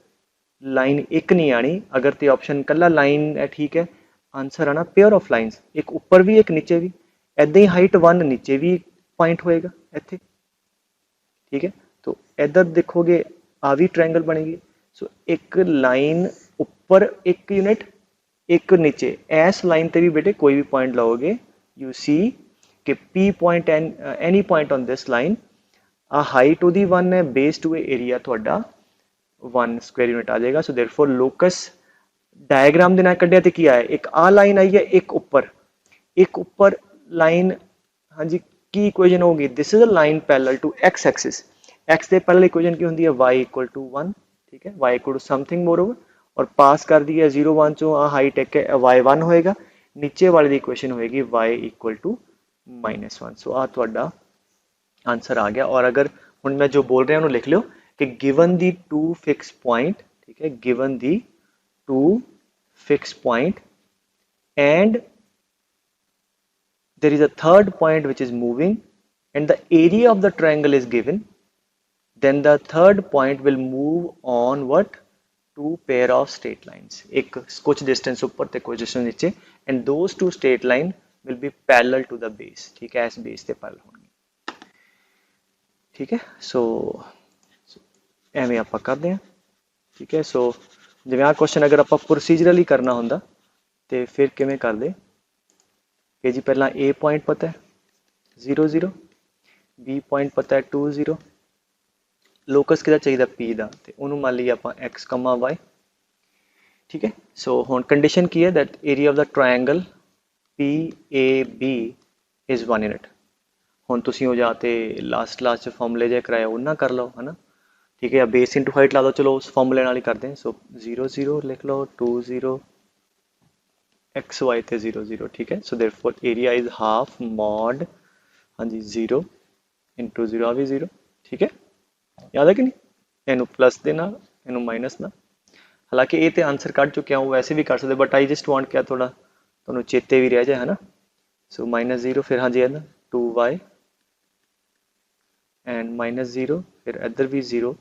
लाइन एक नहीं आनी, अगर तो ऑप्शन कला लाइन है। ठीक है, आंसर आना पेयर ऑफ लाइन्स, एक ऊपर भी एक नीचे भी। ऐदा ही हाइट 1 नीचे भी पॉइंट होएगा इत्थे। ठीक है, तो इधर देखोगे आ भी ट्रायंगल बनेगी। सो एक लाइन ऊपर एक यूनिट एक नीचे, इस लाइन ते भी बेटे कोई भी पॉइंट लाओगे यू सी कि P point any point on this line आ हाइट ਉਹਦੀ 1 है, बेस 2 है, एरिया ਤੁਹਾਡਾ 1 स्क्वायर यूनिट आ जाएगा। सो देयरफॉर लोकस डायग्राम ਦੇ ਨਾਲ ਕੱਢਿਆ ਤੇ ਕੀ ਆਇਆ? एक आ लाइन आई है, एक ऊपर लाइन। हाँ जी, की इक्वेशन होगी? This is a line parallel to x axis. X के पैरेलल इक्वेशन की होती है y इक्वल टू 1। ठीक है, y equal to something more over, और पास कर दिया 0 1 चो आ हाइट एक y 1 होएगा। नीचे वाले की इक्वेशन होएगी y इक्वल टू -1। सो आ ਤੁਹਾਡਾ आंसर आ गया। और अगर हुण मैं जो बोल रहा हूँ लिख लो कि given the two fix point. ठीक है, given the two fix point and there is a third point which is moving and the area of the triangle is given, then the third point will move on what? two pair of straight lines, एक कुछ distance ऊपर ते कुछ distance नीचे, and those two straight line will be parallel to the base, ठीक है, इस base ते parallel होंगे, ठीक है। सो ਐਵੇਂ ਆਪਾਂ ਕਰਦੇ ਹਾਂ, ਠੀਕ ਹੈ। ਸੋ ਜਿਵੇਂ ਆਹ ਕੁਐਸਚਨ ਅਗਰ ਆਪਾਂ ਪ੍ਰੋਸੀਜਰਲੀ ਕਰਨਾ ਹੁੰਦਾ ਤੇ ਫਿਰ ਕਿਵੇਂ ਕਰਦੇ ਕਿ ਜੀ ਪਹਿਲਾਂ A ਪੁਆਇੰਟ ਪਤਾ ਹੈ 0 0, B ਪੁਆਇੰਟ ਪਤਾ ਹੈ 2 0, ਲੋਕਸ ਕਿਹਦਾ ਚਾਹੀਦਾ P ਦਾ, ਤੇ ਉਹਨੂੰ ਮੰਨ ਲਈ ਆਪਾਂ x, y, ਠੀਕ ਹੈ। ਸੋ ਹੁਣ ਕੰਡੀਸ਼ਨ ਕੀ ਹੈ that area of the triangle PAB is 1 unit। ਹੁਣ ਤੁਸੀਂ ਉਹ ਜਾ ਤੇ ਲਾਸਟ ਚ ਫਾਰਮੂਲੇ ਜੇ ਕਰਾਇਆ ਉਹ ਨਾ ਕਰ ਲਓ, ਹਨਾ, ठीक है। या बेस इंटू हाइट ला दो, चलो उस फॉर्मूले नाल ही करते हैं। सो 0 0 लिख लो, 2 0, एक्स वाई थे 0 0, ठीक है। So therefore area is half mod, हाँ जी, 0 इंटू 0 आ भी 0, ठीक है, याद है कि नहीं। इनू प्लस देना, इनू माइनस ना, हालांकि ये तो आंसर कट चुके हूँ, वैसे भी कर सकते, बट आई जस्ट वांट क्या थोड़ा तो चेते भी रह जाए, है ना। सो माइनस 0, फिर हाँ जी है ना 2y एंड माइनस 0, फिर इधर भी 0,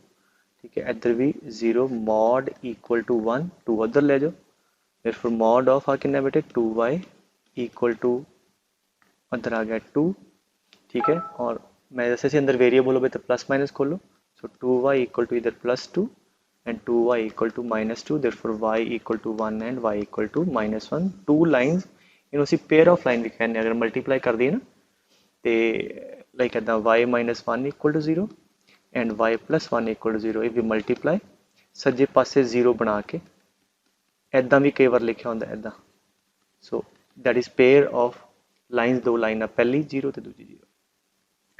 ठीक है, इधर भी 0, मॉड इक्वल टू 1, 2 उधर ले जाओ, फिर मॉड ऑफ आ कितना बेटे 2y इक्वल टू उधर आ गया 2, ठीक है। और मैं जैसे से अंदर वेरिएबल हो तो प्लस माइनस खोलो, सो 2y इक्वल टू इधर +2 and 2y equal to -2, therefore y equal to 1 and y equal to -1। Two lines in उसी पेयर ऑफ लाइन भी कहने, अगर मल्टीप्लाई कर दी ना तो लाइक इदा y -1 equal to 0 and y +1 equal to 0, ये भी मल्टीप्लाई सज्जे पासे 0 बना के इदा भी कई बार लिखा होंगे इदा। सो that is pair of lines, दो लाइन पहली 0 तो दूजी 0,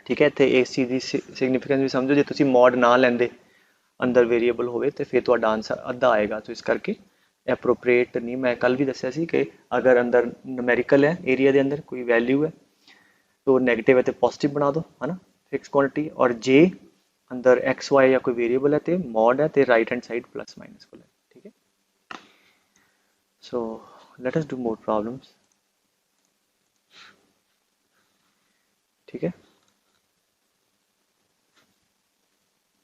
ठीक है। इतने इस चीज़ की सिग्निफिकेंस भी समझो, जो तुम मॉड ना लेंदे अंदर वेरीएबल होवे तो फिर तुहाडा आंसर अद्धा आएगा, तो इस करके एप्रोप्रिएट नहीं। मैं कल भी दसिया सी कि अगर अंदर नूमेरिकल है, एरिया के अंदर कोई वैल्यू है तो नैगेटिव है तो पॉजिटिव बना दो, है ना, फिक्स क्वांटिटी, और जे अंदर एक्स वाई या कोई वेरिएबल है तो मॉड है तो right hand side plus minus को है, ठीक है। So let us do more problems, ठीक है।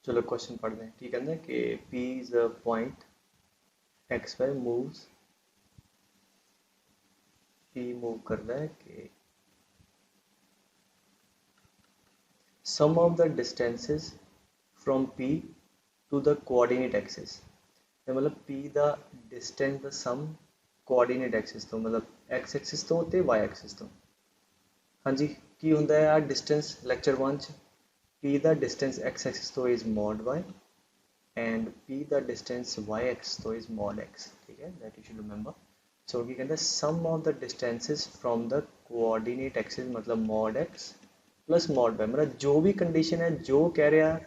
चलो क्वेश्चन पढ़ते हैं, ठीक है ना, कि P is a point x y moves, P move कर रहा है कि sum of the distances from P to the coordinate axis, मतलब P ਦਾ distance ਦਾ sum coordinate axis ਤੋਂ, मतलब x axis ਤੋਂ ਤੇ y axis ਤੋਂ। ਹਾਂਜੀ, ਕੀ ਹੁੰਦਾ ਹੈ ਆ distance lecture 1 ਚ P ਦਾ distance x axis ਤੋਂ is mod y and P the distance y axis ਤੋਂ is mod x, ठीक है, that you should remember। so ਕੀ ਕਹਿੰਦਾ sum of the distances from the coordinate axis, मतलब mod x plus mod y, मतलब जो भी condition है, जो कह रहा है,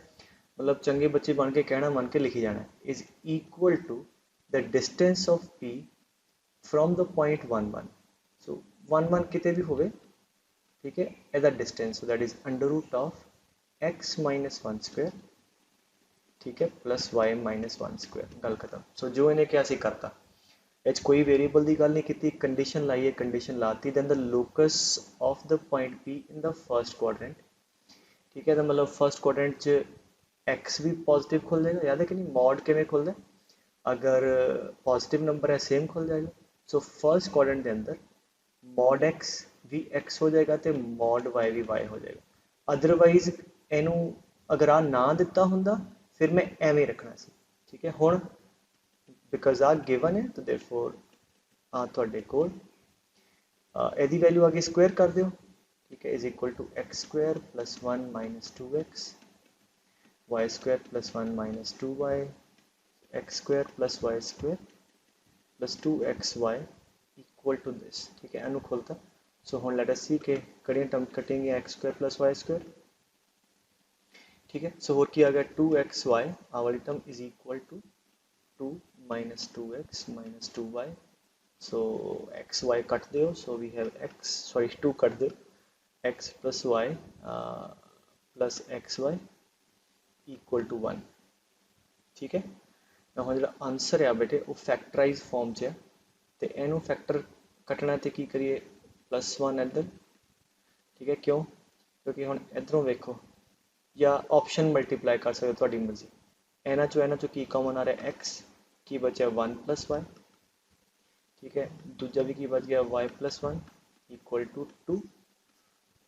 मतलब चंगे बच्चे बन के कहना मन के लिखी जाना, is equal to the distance of P from the point 1 1। So 1 1 किते भी होवे, ठीक है, एदा distance, so that is under root of x -1 square, ठीक है, प्लस y -1 स्क्वायर, गल खत्म। सो जो इन्हें क्या सी करता, एच कोई वेरिएबल की गल नहीं की, कंडीशन लाई है, कंडीशन लाती, then the locus of the point P in the first quadrant, ठीक है। तो मतलब फर्स्ट क्वाड्रेंट च एक्स भी पॉजिटिव खुल जाएगा, याद है कि नहीं, मॉड किमें खुलता है, अगर पॉजिटिव नंबर है सेम खुल जाएगा। सो फर्स्ट क्वाड्रेंट के अंदर मॉड एक्स भी एक्स हो जाएगा तो मॉड वाई भी वाई हो जाएगा। अदरवाइज इनू अगर आ ना दिता होंदा फिर मैं एवें रखना सी, ठीक है। हुण बिकॉज आ गिवन है तो देयरफॉर आ तुहाडे कोल इहदी वैल्यू आगे स्क्वायर कर दिओ, ठीक है, is equal to x square plus 1 minus 2x, y square plus 1 minus 2y, x square plus y square plus 2xy equal to this, ठीक है, अनु खोलता। सो हुण लेट अस सी के कड़ियां टर्म कटेंगे x square plus y square, ठीक है। सो होर की आ गया 2xy, आ वाली term is equal to 2 minus 2x minus 2y, so x y cut दो, so we have x, sorry 2 cut दो, x plus y plus xy equal to 1, ठीक है। ना जो आंसर है बेटे वो फैक्टराइज फॉर्म च है, तो इनू फैक्टर कटना तो की करिए +1 इधर, ठीक है, क्यों, क्योंकि हम इधरों वेखो या ऑप्शन मल्टीप्लाई कर सकते, थोड़ी मर्जी, इन्हों चो की कॉमन आ रहा है x, की बचा 1 + y, ठीक है। दूजा भी की बच गया y + 1 = 2,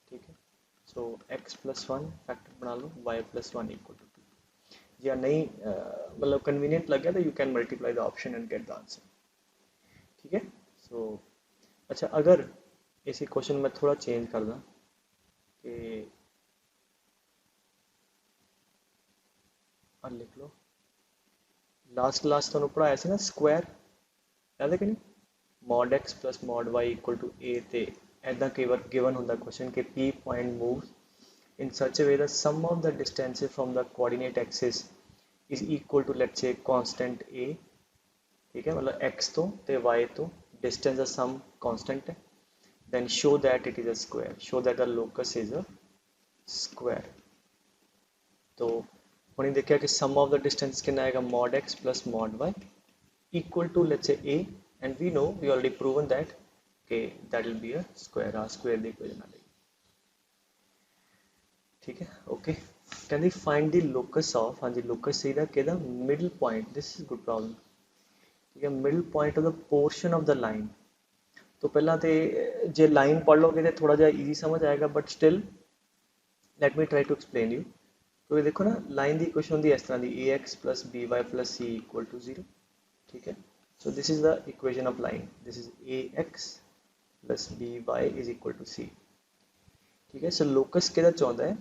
ठीक है। सो x + 1 फैक्टर बना लो, y + 1 = 2, या नहीं मतलब कन्वीनियंट लग गया तो you can multiply the option and get the answer, ठीक है। सो अच्छा, अगर इसी क्वेश्चन में थोड़ा चेंज कर दा कि लिख लो, लास्ट क्लास ਤੁਹਾਨੂੰ ਪੜਾਇਆ ਸੀ ਨਾ ਸਕੁਆਇਰ, याद है कि नहीं, mod x + mod y = a, ਤੇ ਐਦਾਂ ਕਈ ਵਾਰ ਗਿਵਨ ਹੁੰਦਾ क्वेश्चन कि p point moves in such a way that sum of the distances from the coordinate axis is equal to let's say constant a, ठीक है, मतलब x तो ते y तो distance का sum constant है, then show that it is a square, show that the locus is a square। तो हमने देखा कि sum of the distance कितना आएगा, mod x + mod y equal to let's say a, and we know we already proven that okay that will be a square, square the equation आ जाएगी, ठीक है। Okay, कहते फाइंड द लोकस ऑफ, हाँ जी locus चाहिए किहदा, middle point, this is good problem, ठीक है, middle point of the portion of the line. तो पहला तो जे लाइन पढ़ लोगे तो थोड़ा जा ईजी समझ आएगा, but still let me try to explain you. तो ये देखो ना, लाइन की इक्वेशन होती है इस तरह की, ax + by + c = 0, ठीक है। So this is the equation of line, this is ax + by = c, ठीक है। सो लोकस किहदा चाहुंदा है,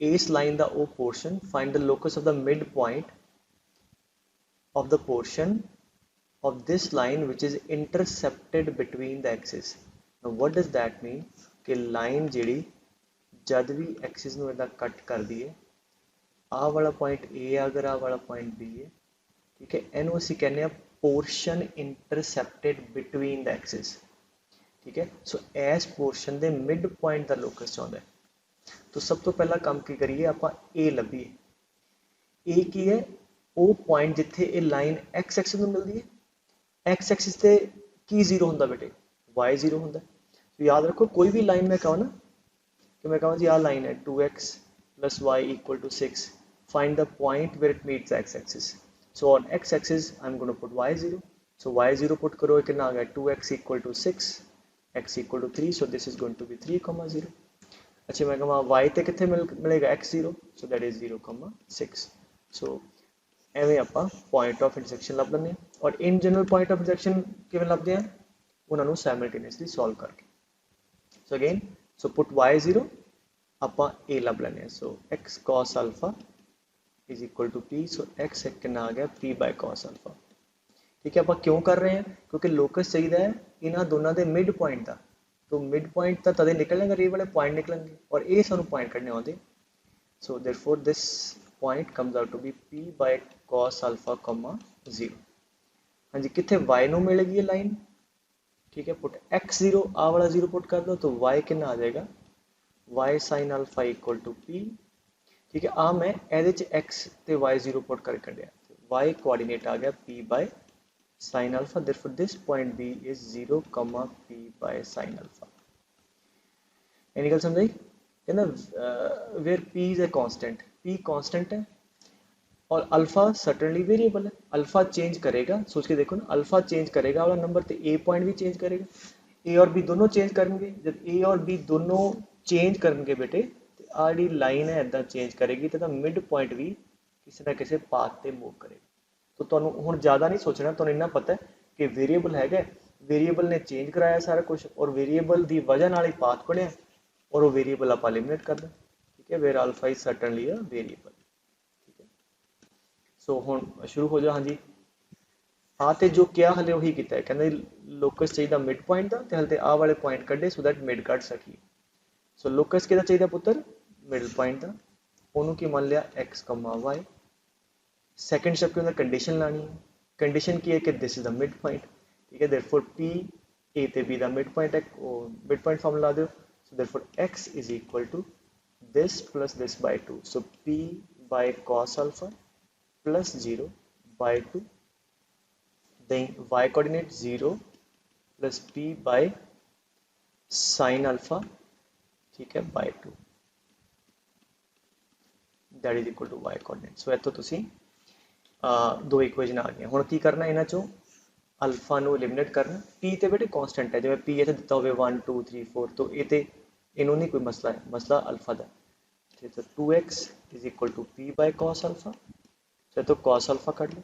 इस लाइन का वो portion, find the locus of the mid point of the portion of this line which is intercepted between the axis। now what does that mean कि line ਜਿਹੜੀ जद भी एक्सिस ਨੂੰ इदा कट कर दिए, आ वाला पॉइंट A अगर आ वाला पॉइंट B है, ठीक है, इनू ਅਸੀਂ कहने ਆ portion intercepted between the axis, ठीक है। सो इस पोर्शन के मिड पॉइंट का लोकस चाहता है। तो सब तो पहला काम की करिए, आप A लभीए, A की है वो पॉइंट जिथे ये लाइन एक्स एक्सिस में मिलती है, एक्स एक्सिस से की 0 होंगे बेटे, वाई 0 होंगे। तो याद रखो कोई भी लाइन मैं कहूँ ना, कि मैं कहूँ जी आ लाइन है 2x + y = 6, find the point where it meets x axis. So on x axis I am going to put y 0, so y 0 put करो, कितना आ गया 2x = 6, x = 3, so this is going to be 3,0। अच्छा मैं कहूँ y तो कितने मिलेगा x 0, सो दैट इज 0,6। सो एवं आप पॉइंट ऑफ इंटरसेक्शन लभ लें, और in general point of intersection किवें लभदे हैं, उन्होंने सैमल्टेनियसली सॉल्व करके। So again, so put y 0, आप a लभ लें, सो x cos α = p, सो x कितना आ गया p/cos α, ठीक है। आप क्यों कर रहे हैं, क्योंकि लोकस चाहिए है इन्होंने दोनों के मिड पॉइंट का, तो मिड पॉइंट तो तदे निकलेंगे, ये वाले पॉइंट निकलेंगे, और ये सानू पॉइंट कढ़ने आते। So therefore this point comes out to be p/cos α, 0। हाँ जी, कितने y नू मिलेगी ये लाइन, ठीक है, पुट x 0, आ वाला 0 पुट कर दो, तो y कितना आ जाएगा, y sin α = p, ठीक है। आ मैं ये x ते y 0 पुट कर कढ़िया, y कोऑर्डिनेट आ गया p/sin α, therefore this point B is 0, p/sin α। यानी गल समझ आई, कहना where p is a constant, p constant है और अल्फा सर्टनली वेरिएबल है, अल्फा चेंज करेगा, सोच के देखो ना, अल्फा चेंज करेगा वाला नंबर तो ए पॉइंट भी चेंज करेगा, ए और बी दोनों चेंज करेंगे, जब ए और बी दोनों चेंज करेंगे बेटे, तो आ जी लाइन है इदा चेंज करेगी, तो मिड पॉइंट भी किसी ना किसी पाथ से मूव करेगा। तो तुहानू हुण ज़्यादा नहीं सोचना, तुहानू इन्ना पता है कि वेरीएबल है, वेरीएबल ने चेंज कराया सारा कुछ, और वेरीएबल की वजह नाल ही पाथ बनया, और वो वेरीएबल आप एलिमिनेट कर दें, ठीक है, where alpha is certainly a variable, ठीक है। सो हुण शुरू हो जाओ। हाँ जी, हाँ तो जो क्या हले वही किया है, कहते लोकस चाहिए मिड पॉइंट का, तो हले आ वाले पॉइंट कढ़े सो दैट मिड कढ़ सकी। सो लोकस कि चाहिए पुत्र, मिडल पॉइंट का, उन्होंने की मान लिया x, y। सैकेंड स्टेप के कंडीशन लानी है, कंडीशन की है कि this is the mid point, ठीक है, देयरफॉर p a ते b दा मिड पॉइंट है, मिड पॉइंट फार्मूला ला दो, so therefore x = this plus this by 2, so p/cos α plus 0/2, then y coordinate 0 plus p/sin α, ठीक है, by 2, that is equal to y coordinate। सो इत्थों तुसीं दो इक्वेशन आ गई। हुण की करना इन्हां चों अल्फा ਨੂੰ एलिमिनेट करना। पी तो बेटे कॉन्स्टेंट है, जिवें पी इत्थे दिता होवे 1 2 3 4, तो ये तो इन्हों नहीं कोई मसला है, मसला अल्फा का। ठीक है, तो 2x is equal to P by cos alpha. चलो तो कॉस अल्फा कट लो,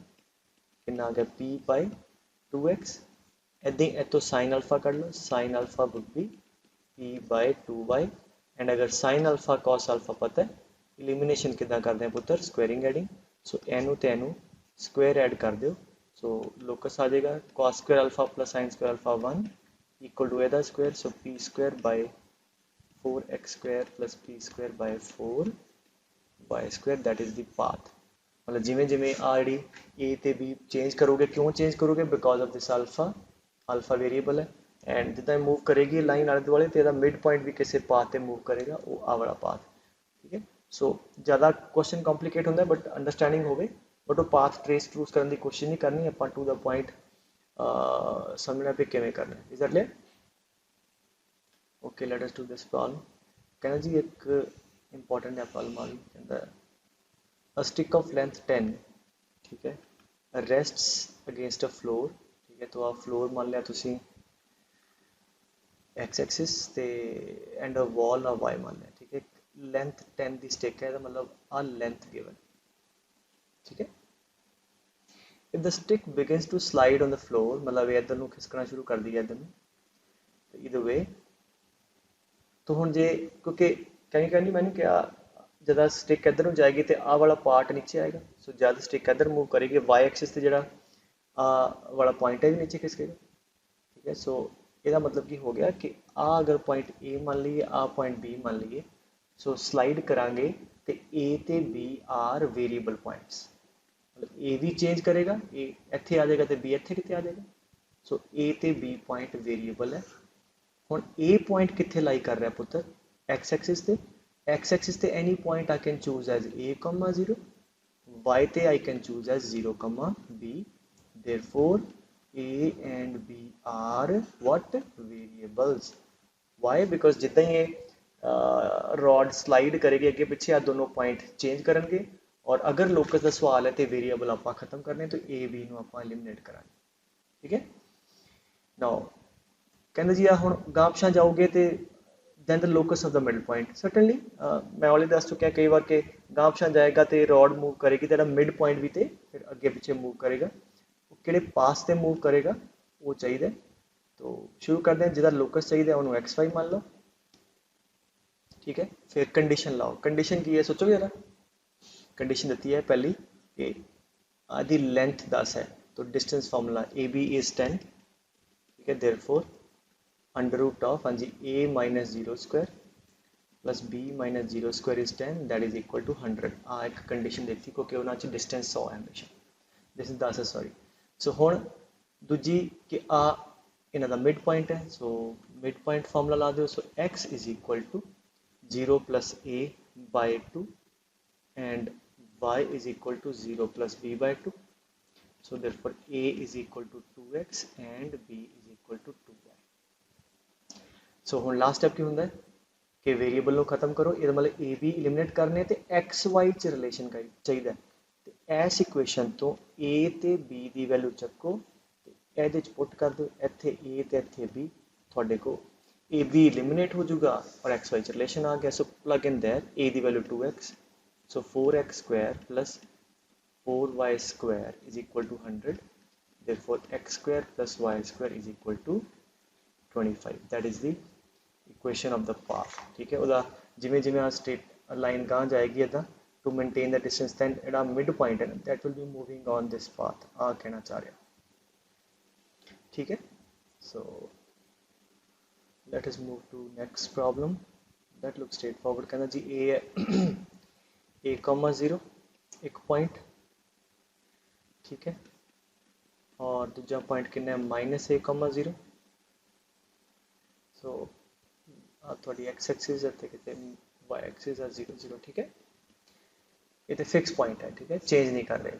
कितना आ गया पी बाय 2x। इदां ही इतों साइन अल्फा कट लो, sine alpha would be p by 2y। And अगर साइन अल्फा कॉस अल्फा पता है, एलिमिनेशन कितना करते हैं पुत्र, स्क्वेयरिंग एडिंग। सो एनू तो एनू स्क्वेयर ऐड कर दो, सो लोकस आ जाएगा cos square alpha plus sine square alpha 1 equal to एदा square, so p square by 4x square plus p square by 4y square, that is the path. मतलब जिमें जिमें आ जी ए तो बी चेंज करोगे, क्यों चेंज करोगे, because of this alpha, alpha variable है। And जिदा मूव करेगी लाइन आले दुआले तो यदा मिड पॉइंट भी किसी पाथ से मूव करेगा, वो आ वाला पाथ। ठीक है, सो ज़्यादा क्वेश्चन कॉम्प्लीकेट होंगे बट अंडरस्टैंडिंग हो, बट वो पाथ ट्रेस ट्रूस करने की कोशिश नहीं करनी, आप टू द पॉइंट समझना भी किमें करना है। Is that clear? Okay, let us do this problem. कहना जी एक इंपॉर्टेंट है प्रॉब्लम आ गई, कहता है अ स्टिक ऑफ लेंथ 10, ठीक है, रेस्ट्स अगेंस्ट अ फ्लोर। ठीक है, तो आप फ्लोर मान लिया तुसी एक्स एक्सिस ते and a wall of y मान लिया। ठीक है, लेंथ 10 की स्टिक है, मतलब आ लेंथ गिवन। ठीक है, if the stick begins to slide on the floor, मतलब इधर नूं खिसकना शुरू कर दिया इधर नूं, तो इधर वे, तो हुण जे क्योंकि कहीं कहनी मैंने क्या, जदा स्टिक इधर नूं जाएगी तो आ वाला पार्ट नीचे आएगा। सो जब स्टिक इधर मूव करेगी वाई एक्सिस से जरा आ वाला पॉइंट है भी नीचे खिसकेगा। ठीक है, सो ਇਹਦਾ मतलब की हो गया कि आ अगर पॉइंट ए मान लीए, आ पॉइंट बी मान लीए, सो स्लाइड करांगे तो ए ते बी आर वेरीएबल पॉइंट्स। मतलब ए भी चेंज करेगा, ए इत्थे आ जाएगा तो बी इत्थे कितने आ जाएगा। सो ए ते बी पॉइंट वेरीएबल है। हुण ए पॉइंट कित्थे लाई कर रहा है पुत्र, एक्स एक्सिस ते। एक्स एक्सिस ते any point I can choose as a comma 0, Y ते आई can choose as 0 comma B. Therefore A and B are what variables? Why? Because जितना ही ये रॉड स्लाइड करेगी अगे पिछे, आ दोनों पॉइंट चेंज करेंगे। और अगर लोकस का सवाल है तो वेरिएबल आप खत्म करने, तो ए बी ਨੂੰ ਆਪਾਂ एलिमिनेट करांगे। ठीक है, नाउ कहते जी हुण गांह जाओगे तो then the locus of the mid point certainly, मैं ऑलरेडी दस चुका कई बार कि गांह जाएगा तो रॉड मूव करेगी तो मिड पॉइंट भी तो फिर अगे पिछे मूव करेगा, किहड़े पास से मूव करेगा वो चाहिए। तो शुरू करते हैं, जिदा लोकस चाहिए उन्होंने एक्स वाई मान लो। ठीक है, फिर कंडीशन लाओ। कंडीशन की है सोचो जरा, कंडीशन दी है पहली कि आदि लेंथ 10 है, तो distance formula A B is 10। ठीक है, देयरफॉर अंडर रूट ऑफ, हाँ जी, a minus 0 square plus b minus 0 square is 10, that is equal to 100। आ एक कंडीशन देती क्योंकि उन्होंने डिस्टेंस 100 है हमेशा, डिस्टेंस 10 है सॉरी। सो हुण दूजी कि आ इन्हों का मिड पॉइंट है, सो मिड पॉइंट फार्मूला ला दो। So x is equal to 0 plus a by 2 and y is equal to 0 plus b by 2। So therefore a is equal to 2x and b is equal to 2y। So हुण last step की होंगे कि variable को खत्म करो, ये मतलब A B eliminate करने तो एक्स वाई च रिलेशन चाहिए। तो इस इक्वेशन तो ए ते बी की वैल्यू चक्को, ये पुट कर दो, इत्थे ए तो इत्थे बी, थोड़े को ए बी एलिमिनेट हो जाऊगा और एक्स वाई च रिलेशन आ गया। So plug in that a की वैल्यू 2x, सो 4x square plus 4y square is equal to 100। Therefore x square plus y square is equal to 25, that is the equation of the path. ठीक है, वह जिमें जिमें आ straight line गांह जाएगी इदा to maintain the distance, then जो mid point है ना that will be moving on this path, आ कहना चाह रहा। ठीक है, so let us move to next problem that look straightforward. कहना जी ए है ए कॉमा 0 एक पॉइंट, ठीक है, और दूजा पॉइंट कितना है माइनस ए कॉमा 0। सो थोड़ी एक्स एक्सिस है कि वाई एक्सिस है 0 0। ठीक है, ये तो फिक्स पॉइंट है, ठीक है, चेंज नहीं कर रहे।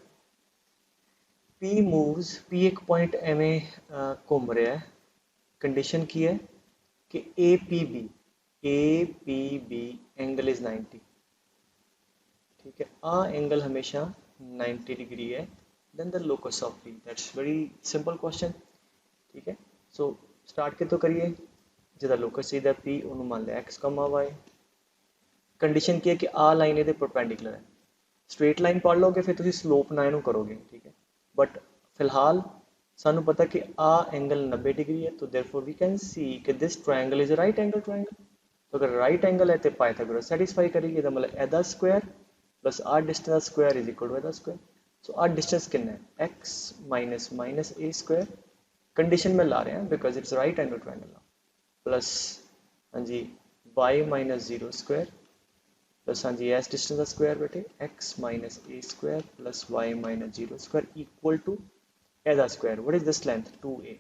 पी मूव्स, पी एक पॉइंट एवें घूम रहा है, कंडीशन की है कि A P B angle is 90। ठीक है, आ एंगल हमेशा 90 डिग्री है। then the locus of p, that's very simple question। ठीक है, so start ਕਿਤੋਂ ਕਰੀਏ, ਜਿਹਦਾ ਲੋਕਸ ਚਾਹੀਦਾ p ਉਹਨੂੰ ਮੰਨ ਲਿਆ x, y। ਕੰਡੀਸ਼ਨ ਕੀ ਹੈ ਕਿ ਆ ਲਾਈਨ ਇਹਦੇ ਪਰਪੈਂਡੀਕੂਲਰ ਹੈ, ਸਟ੍ਰੇਟ ਲਾਈਨ ਪੜ੍ਹ ਲਓਗੇ ਫਿਰ ਤੁਸੀਂ ਸਲੋਪ ਨਾਲ ਇਹਨੂੰ ਕਰੋਗੇ, ਠੀਕ ਹੈ। ਬਟ ਫਿਲਹਾਲ ਸਾਨੂੰ ਪਤਾ ਕਿ ਆ एंगल 90 डिग्री है, तो देयरफॉर वी कैन सी कि this triangle is a right angle triangle. तो अगर राइट एंगल है तो पाइथागोरस सैटिस्फाई करेगी, ਇਹਦਾ मतलब ਇਹਦਾ स्क्वायर प्लस आर डिस्टेंस का स्क्वायर इज इक्वल टू ਇਹਦਾ स्क्वायर। सो आर डिस्टेंस कितना है x minus minus a square, condition में ला रहे हैं because it's right angle triangle, plus हाँ जी y minus zero square plus हाँ जी एस डिस्टेंस का स्क्वायर बेटे x minus a square plus y minus zero square equal to ਇਹਦਾ square. What is this length 2a,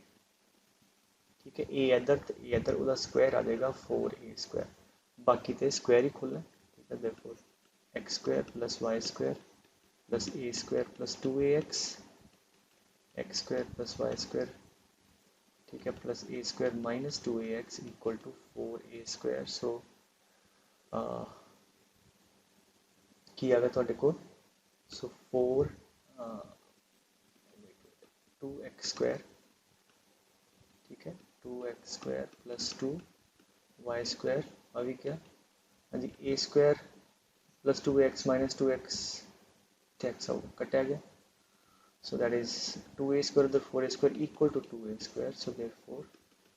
ठीक है। ए इधर तो ए इधर, ਉਹਦਾ स्क्वायर आ जाएगा 4a स्क्वायर, बाकी तो स्क्वायर ही खुलना, ठीक है। Therefore x square plus y square plus a square plus 2ax, x square plus y square, ठीक है, plus a square minus 2ax equal to 4a square. So की आ गया ਤੁਹਾਡੇ ਕੋਲ, सो 2x स्क्वायर, ठीक है, 2x square plus 2y square, अभी क्या हाँ जी a square plus 2x minus 2x टैक्स कटा गया, so that is 2a square उधर 4a square equal to 2a square. So therefore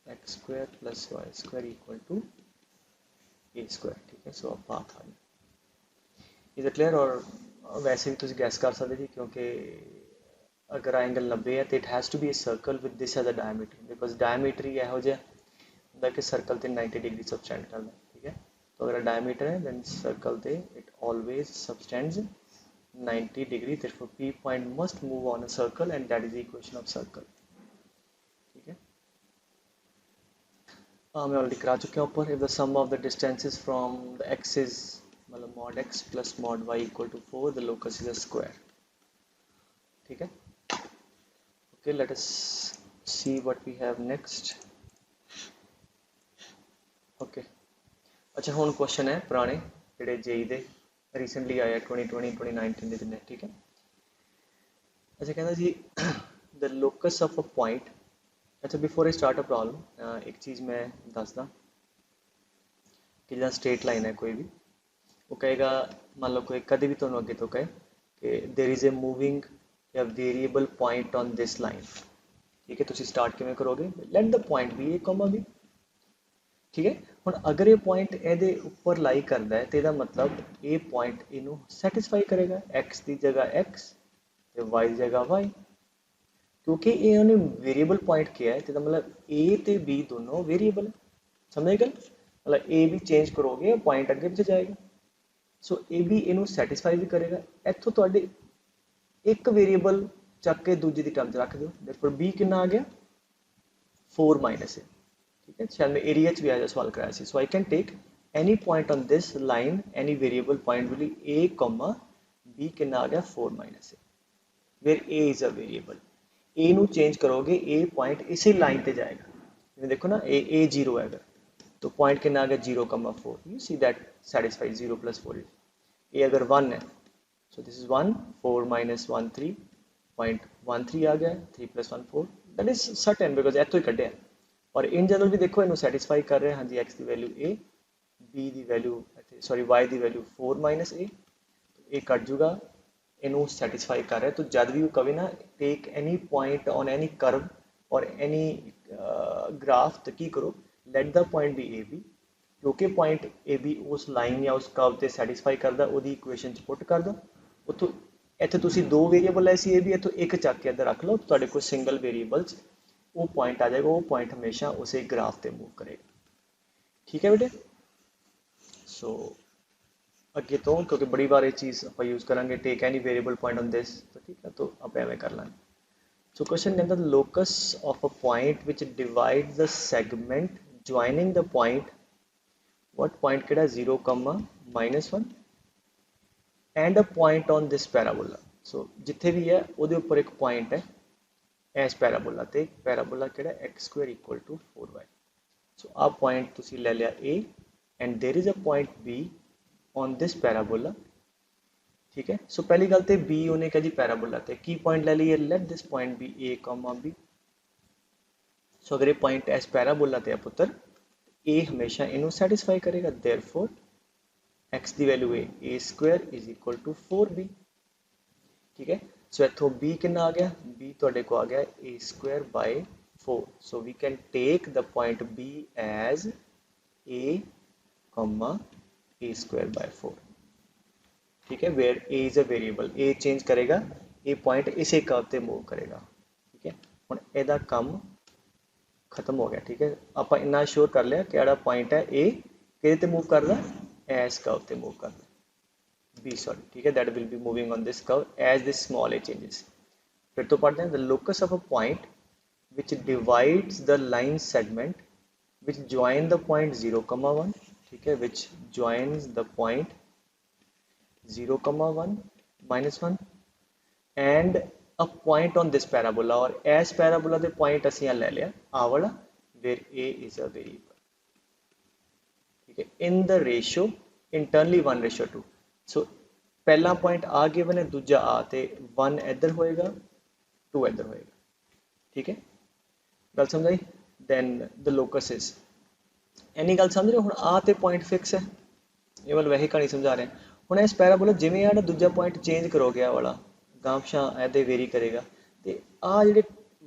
x square plus y square equal to a square, ठीक है। सो अब बात आ गई, इज क्लियर। और वैसे भी तुम गैस कर सकते जी, क्योंकि अगर एंगल 90 है तो it has to be a circle with this as a diameter, because diameter ही ਇਹੋ ਜਿਹਾ ਹੁੰਦਾ कि सर्कल ਤੇ 90 डिग्री सबटेंड करता, ठीक है। तो अगर डायमीटर है then सर्कल ਤੇ it always subtends 90 degree, therefore p point must move on a circle and that is the equation of circle, ठीक है। मैं ऑलरेडी करा चुके हैं ऊपर। if the sum of the distances from the axis मतलब mod x plus mod y equal to 4 the locus is a square, ठीक है। Okay, let us see what we have next. Okay, अच्छा ਹੁਣ question है पुराने ਜਿਹੜੇ JEE ਦੇ recently आया 2020 2019 ਦੇ ਦਿਨ, ठीक है। अच्छा कहना जी the locus of a point। अच्छा before I start a problem एक चीज़ मैं ਦੱਸਦਾ कि ਜਿਹੜਾ स्ट्रेट लाइन है कोई भी, वो कहेगा मान लो कोई कभी भी ਤੁਹਾਨੂੰ ਅੱਗੇ ਤੋਂ ਕਹੇ कि there is a moving a variable point on this line, ठीक है। तुसी स्टार्ट किवें करोगे, let the point be a comma b, ठीक है। हुण अगर ये पॉइंट ਇਹਦੇ ਉੱਪਰ लाई करता है तो ਇਹਦਾ मतलब ये पॉइंट ਇਹਨੂੰ सैटिस्फाई करेगा, x की जगह x ਤੇ y की जगह y, क्योंकि ये उन्हें वेरिएबल पॉइंट किया है तो मतलब a ਤੇ b दोनों वेरिएबल है, समझ गए। मतलब a भी चेंज करोगे पॉइंट अगे पिछे जाएगा, सो ए भी ਇਹਨੂੰ सैटिस्फाई भी करेगा। ਇੱਥੋਂ ਤੁਹਾਡੇ एक वेरिएबल ਚੱਕ ਕੇ ਦੂਜੀ ਦੀ ਟਰਮ 'ਚ ਰੱਖ ਦਿਓ, देयरफॉर b कितना आ गया 4 माइनस ए, ठीक है। शायद मैं एरिया भी आज सवाल कराया सी। So I can take any point on this line any variable point will be a comma b कितना आ गया 4 minus a, where a is a variable. a ਨੂੰ चेंज करोगे a पॉइंट इसी लाइन पे जाएगा, ये देखो ना a 0 है अगर, तो पॉइंट कितना आ गया 0 comma 4, you see that satisfy 0 plus 4 is a अगर 1 है, so this is 1 4 minus 1 3 point 1 3 आ गया, 3 plus 1 4, that is certain because इतों ही कढ़िया। और इन जनरल भी देखो इन्हों सैटिस्फाई कर रहे हैं, हाँ जी एक्स की वैल्यू ए, बी की वैल्यू सॉरी वाई की वैल्यू 4 माइनस ए, तो ये कट जूगा, इन्हों सैटिस्फाई कर रहे हैं। तो जब भी वो कवे ना take any point on any curve और एनी ग्राफ, तो की करो let the point be a b, क्योंकि पॉइंट ए बी उस लाइन या उस कर्व से सैटिस्फाई करता, वो इक्वेशन च पुट कर दो। उतों ਇੱਥੇ ਤੁਸੀਂ दो वेरिएबल है सी ए भी, इतों एक ਚੱਕ के इधर रख लो, तो ਤੁਹਾਡੇ ਕੋਲ सिंगल वेरिएबल्स वो पॉइंट आ जाएगा, वो पॉइंट हमेशा उसे ग्राफ पे मूव करेगा, ठीक है बेटे। सो अगे तो क्योंकि बड़ी बार ये चीज़ आप यूज़ करेंगे take any variable point on this, तो ठीक है, तो आप एवं कर लेंगे। सो क्वेश्चन कहता है locus of a point which divide the segment joining the point, what point केड़ा 0 comma -1 and a point on this parabola. So जिथे भी है वो ऊपर एक पॉइंट है इस पैराबोला ते, पैराबोला केड़ा x स्क्वायर इक्वल टू 4y। सो आप पॉइंट तुसी ले लिया a and there is a point b on this parabola, ठीक है। सो पहली गल तो बी उन्हें कहा जी पैराबोला ते की पॉइंट ले लीए, let this point be a comma b. So अगर ये पॉइंट एस पैराबोला ते है पुत्र, ए हमेशा इनू सैटिस्फाई करेगा, देयरफॉर एक्स की value a square is equal to 4b। ठीक है। सो इथों b कितना आ गया, b तुहाडे को आ गया a square by 4। So we can take the point b as a comma a square by 4। ठीक है, where a is a variable, a change करेगा, ए पॉइंट इसे कर्व ते मूव करेगा। ठीक है, हुण इहदा काम खत्म हो गया। ठीक है, आप इन्ना श्योर कर लिया कि जिहड़ा पॉइंट है ए किहदे ते मूव करदा, एस कर्व ते मूव करदा, बी सॉरी। ठीक है, that will be moving on this curve as this small a changes. फिर तो पढ़ते हैं the locus of a point which divides the line segment which join the point 0,1। ठीक है, which joins the point 0,1 -1 and a point on this parabola. और एस parabola के point असी ले लिया आ वाला where a is a variable. ठीक है, इन द रेशियो इंटरनली 1:2। सो पहला पॉइंट आ गिवन है, दूजा आ ते 1 इधर होएगा 2 इधर होएगा। ठीक है, गल समझ आई। दैन द लोकस इज इन्नी गल समझ रहे हो। हुण आ ते पॉइंट फिक्स है, ये वाल वैसे कहानी समझा रहे हैं। हुण इस पैराबोला जिवें आ दूजा पॉइंट चेंज करोगे आ वाला गांवशां ऐदे वेरी करेगा, तो आ जिहड़े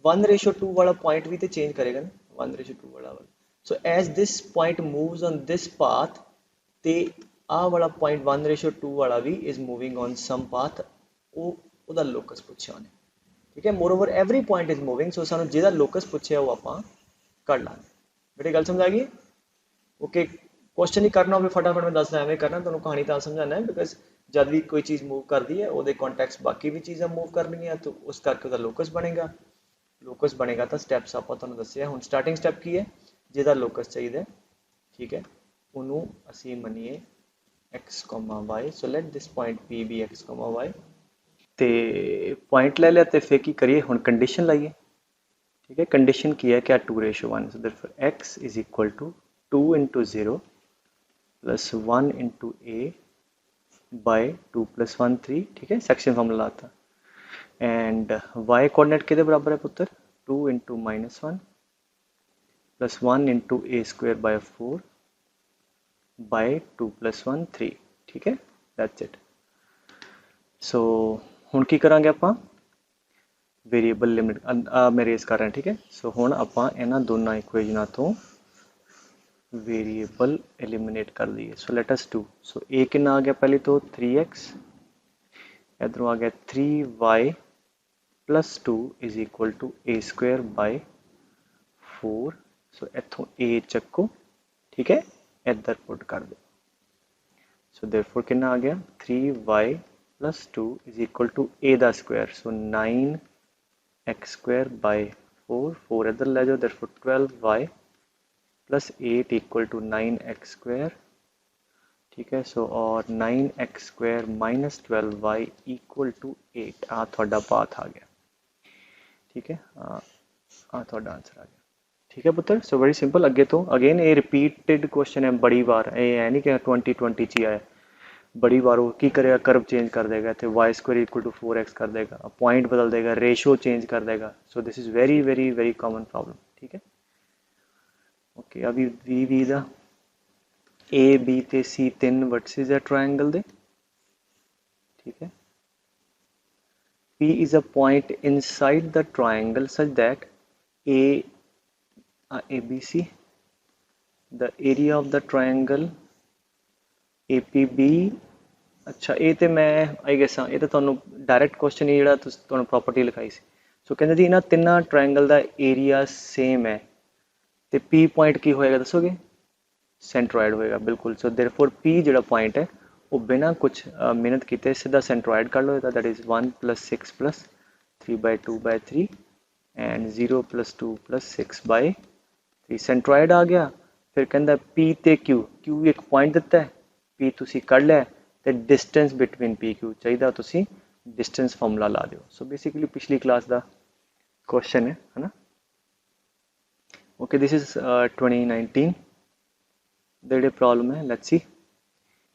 1:2 वाला पॉइंट भी तो चेंज करेगा ना, 1:2 वाला। So as this point moves on this path, ते आ वाला पॉइंट 1:2 वाला भी is moving on some path, ਉਹਦਾ लोकस पूछा उन्हें। ठीक है, moreover every point is moving, so सानू जिहदा लोकस पूछा वो आप कर लांगे। बेटे गल समझ आ गई। ओके, क्वेश्चन ही करना हो फटाफट मैं दसदा एवं करना, तुहानू कहानी तो समझाना है बिकॉज जब भी कोई चीज़ मूव करती है वो कॉन्टैक्ट्स बाकी भी चीज़ा मूव करनी है, तो उस करके उसका लोकस बनेगा। लोकस बनेगा तो स्टैप्स आप तुहानू दस्सिया। हुण स्टार्टिंग स्टैप की है, जिहदा लोकस चाहिए। ठीक है, उन्होंने असी मनीए x comma y. So let this point P be x comma y. तो पॉइंट ले लिया तो फिर की करिए, हुण कंडीशन लाइए। ठीक है, कंडीशन की है क्या 2:1। So therefore x is equal to 2 × 0 plus 1 × a by 2 + 1 3। ठीक है, सेक्शन फॉर्मूला आता। एंड वाई कोऑर्डिनेट किहदे बराबर है पुत्र, 2 × -1 plus 1 × a square by 4 by 2 + 1 3। ठीक है, दैट्स इट। सो हुण की करांगे आपां, वेरीएबल लिमिट मैं रेस कर रहा। ठीक है, सो हुण आपां इन्हां दोनों इक्वेशनां तो वेरीएबल एलिमिनेट कर दिए। सो लेट अस डू। सो ए कितना आ गया, पहले तो 3x, इधरों आ गया 3y + 2 is equal to a square by 4। So इथों ए चक्को। ठीक है, इधर पुट कर दो। सो देयरफॉर कितना आ गया 3y + 2 इज इक्वल टू ए दा स्क्वायर। सो 9x² बाय 4, 4 इधर ले जाओ, therefore 12y + 8 equal to 9x²। ठीक है, सो और 9x² - 12y इक्वल टू 8। आ थोड़ा पाथ आ गया। ठीक है, आ थोड़ा आंसर आ गया। ठीक है पुत्र, सो वेरी सिंपल। अगे तो अगेन ये रिपीटेड क्वेश्चन है बड़ी बार, ये है नहीं कि 2020 च ही आया, बड़ी बार वो की करेगा, कर्व चेंज कर देगा, इतने y² इक्वल टू 4x कर देगा, पॉइंट बदल देगा, रेशो चेंज कर देगा। सो this is very very very common problem. ठीक है, ओके। अभी वी दा ए बी ते सी 3 वर्टिसेस है ट्रायंगल दे। ठीक है, P is a point inside the triangle such that ABC, the area of the triangle APB। अच्छा, ये तो मैं आई गेस हाँ, ये तो तुहानू डायरैक्ट क्वेश्चन ही जो तुहानू प्रॉपर्टी लिखाई सी। सो कहते जी इन्हां तिन्नां ट्रायंगल का एरिया सेम है, तो P पॉइंट की होएगा दसोगे, सेंट्रॉयड होएगा बिल्कुल। सो देयरफॉर P जो पॉइंट है वो बिना कुछ मेहनत किए सीधा सेंट्रॉयड कर लो, दैट इज 1 + 6 + 3/2/3 एंड 0 + 2 + 6/3 सेंट्रॉयड आ गया। फिर कहता P ते Q, Q एक पॉइंट दिता है, P तुसी कढ़ लिया, तो डिस्टेंस बिटवीन P Q चाहिए तुसी डिस्टेंस फॉर्मूला ला दो। सो बेसिकली पिछली क्लास का क्वेश्चन है ना। Okay, this is 2019 they problem है। लेट्स सी,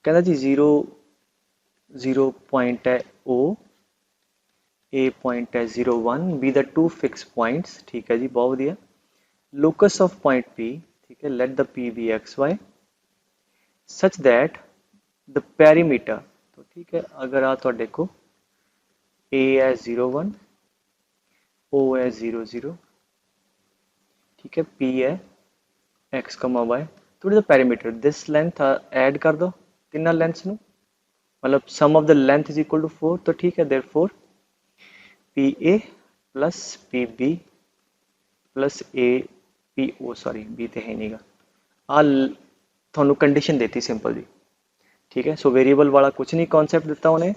कहता जी 0 0 पॉइंट है O, A पॉइंट है 0 1, B the two fix points, ठीक है जी, बहुत वधिया। लोकस ऑफ पॉइंट P, ठीक है, let the P be x y such that the perimeter, तो ठीक है, अगर आ थोड़े को A है 0 1, O है 0 0, ठीक है, P है एक्स कमा वाई, थोड़ी सा पैरीमीटर दिस लेंथ ऐड कर दो तिना लेंथ्स नु, मतलब sum of the length is equal to 4, तो ठीक है, therefore P A plus P B plus A P O, sorry B तो है नहींगा, आ थोनू कंडीशन देती सिंपल जी, ठीक है। सो वेरिएबल वाला कुछ नहीं कॉन्सेप्ट दिता उन्हें,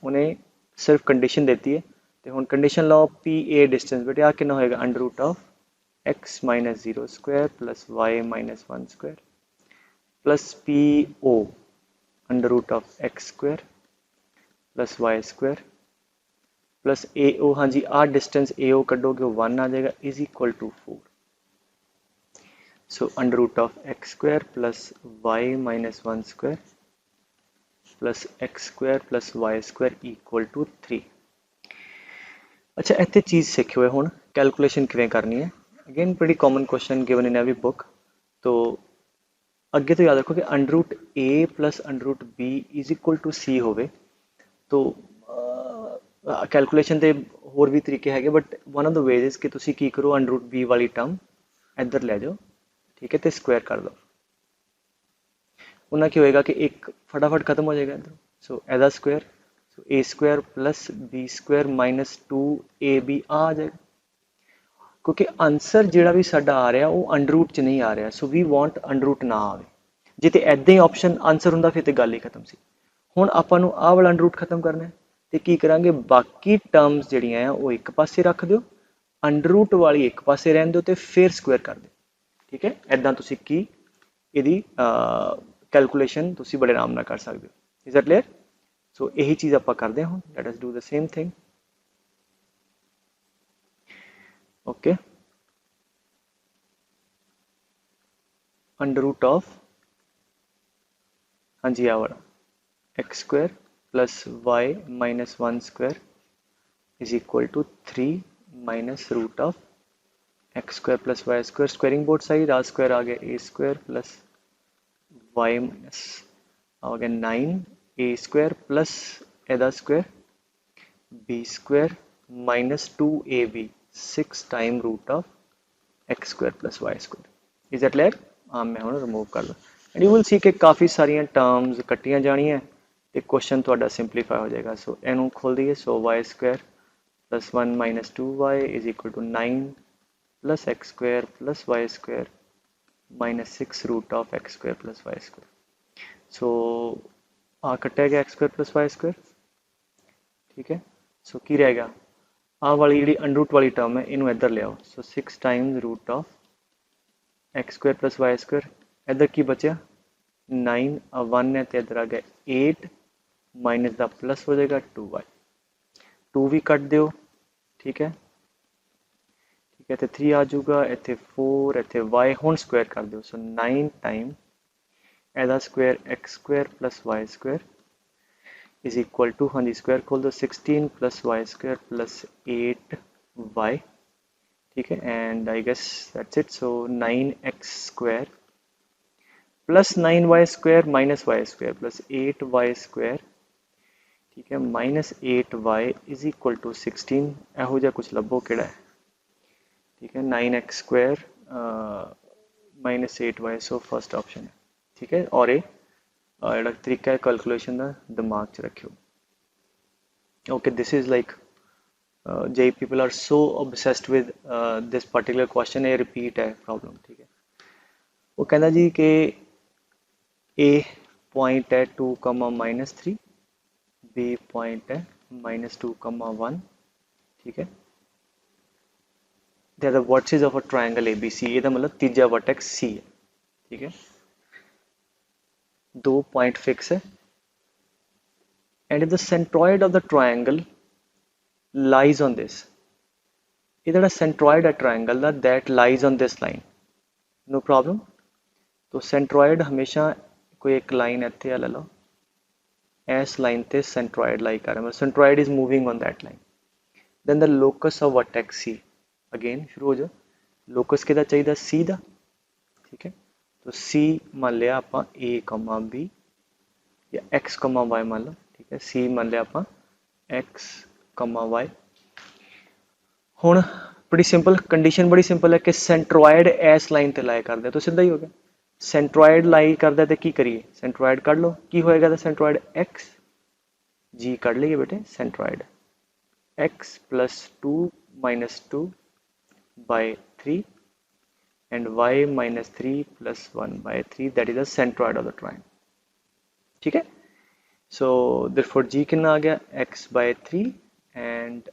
उन्हें सिर्फ कंडीशन देती है। तो हम कंडीशन लाओ पी ए डिस्टेंस बेटे आ कितना होएगा under root of x minus 0 square plus y minus 1 square plus P O under root of x square plus y square plus A O, हाँ जी आ डिस्टेंस ए ओ कटोगे 1 आ जाएगा, is equal to 4। So under root of x square plus y minus 1 square plus x square plus y square equal to 3। अच्छा इतने चीज़ सीखे हुए हूँ calculation किवें करनी है, अगेन बड़ी common question given in every book. तो अगे तो याद रखो कि under root a plus under root b is equal to c होवे, तो कैलकुलेशन के होर भी तरीके है, but one of the ways कि तुसी की करो अंडर रूट बी वाली टर्म इधर ले जाओ, ठीक है, तो स्क्वायर कर दो, उन्हें क्या होएगा कि एक फटाफट खत्म हो जाएगा इधर। सो एदा square, so a square plus b square minus 2ab आ जाएगा, क्योंकि आंसर ਜਿਹੜਾ भी साडा आ रहा वो अंडर रूट च नहीं आ रहा, so we want under root ना आवे। जे तो ऐदा ही ऑप्शन आंसर होंदा फिर तो गल ही खत्म सी। हुण आपां नूं आह वाला अंडर रूट खत्म करना है, तो की करांगे बाकी टर्म्स जिहड़ियां आ वो एक पासे रख दिओ, अंडर रूट वाली एक पासे रहन दिओ, तो फिर स्क्वायर कर दिओ, ठीक है। ऐदा तुसीं की इहदी कैलकुलेशन तुसीं बड़े आराम नाल कर सकदे हो। Is that clear? सो यही चीज़ आपां करदे हां, let us do the same thing. Okay, under root of, हाँ जी आ वाला x square plus y minus 1 square is equal to 3 minus root of x square plus y square, squaring both side, आ square आ गया a square plus y minus आ गया 9 a square plus एदा square b square minus 2ab 6 time root of x square plus y square. Is that clear? हाँ मैं हूँ remove कर लो, एंड यू विल सी कि काफ़ी सारिया टर्म्स कट्टियां जानियां तो क्वेश्चन थोड़ा सिंपलीफाई हो जाएगा। सो इनू खोल दिए, so y square plus 1 minus 2y is equal to 9 plus x square plus y square minus 6 root of x square plus y square. So आ कट्टिया गया x square plus y square, ठीक है। सो की रहेगा आ वाली जी अंडर रूट वाली टर्म है इनू इधर ले आओ, so 6 times root of x square plus y square, इधर की बचा 9 1 है तो इधर आ गया 8 माइनस का प्लस हो जाएगा 2y, 2 भी कट दो, ठीक है, ठीक है, तो 3 आ जाऊगा, इतने 4 इतने y हुण स्क्वायर कर दो, सो 9 टाइम एदा square x square plus y square is equal to, हाँ जी स्क्वायर खोल दो, 16 plus y square plus 8y, ठीक है, and I guess that's it. So 9x square plus 9y square minus y square plus 8y square, ठीक है, minus 8y is equal to 16, यहो जिहा कुछ लभो किहड़ा है, ठीक है, 9x square minus 8y, so first option है, ठीक है। और ये जिहड़ा तरीका है कैलकुलेशन का दिमाग च रखियो। ओके, दिस इज लाइक जे people are so obsessed with this particular question, ये रिपीट है प्रॉब्लम, ठीक है। वो कहना जी कि ए पॉइंट है 2 माइनस 3, बी पॉइंट है माइनस 2 1, ठीक है। They are the vertices of a triangle A B C, ये मतलब तीजा वर्टेक्स सी है, ठीक है। 2 पॉइंट फिक्स है, and the centroid of the triangle lies on this, ये जो सेंट्रॉइड है ट्रायंगल का that lies on this line, no problem. तो सेंट्रॉइड हमेशा कोई एक लाइन इतने ले लो, एस लाइन ते सेंट्रॉयड लाई कर रहा है, centroid is moving on that line. Then the locus of vertex C, again शुरू हो जाओ, लोकस किहदा चाहिए सी दा, ठीक है। तो सी मान लिया आप ए कमा बी या एक्स कमा वाई मान लो, ठीक है। सी मान लिया आप एक्स कमा वाई। हुण बड़ी सिंपल कंडीशन, बड़ी सिंपल है कि सेंट्रॉयड एस लाइन ते लाई कर दे तो सीधा ही हो गया। सेंट्रॉयड लाई कर दे तो की करिए, सेंट्रॉयड कढ़ लो, की होएगा तो सेंट्रॉयड एक्स जी कढ़ लीजिए बेटे, centroid x plus 2 minus 2 by 3 and y minus 3 plus 1 by 3, that is the centroid of the triangle, ठीक है। so therefore g कितना आ गया x by 3 and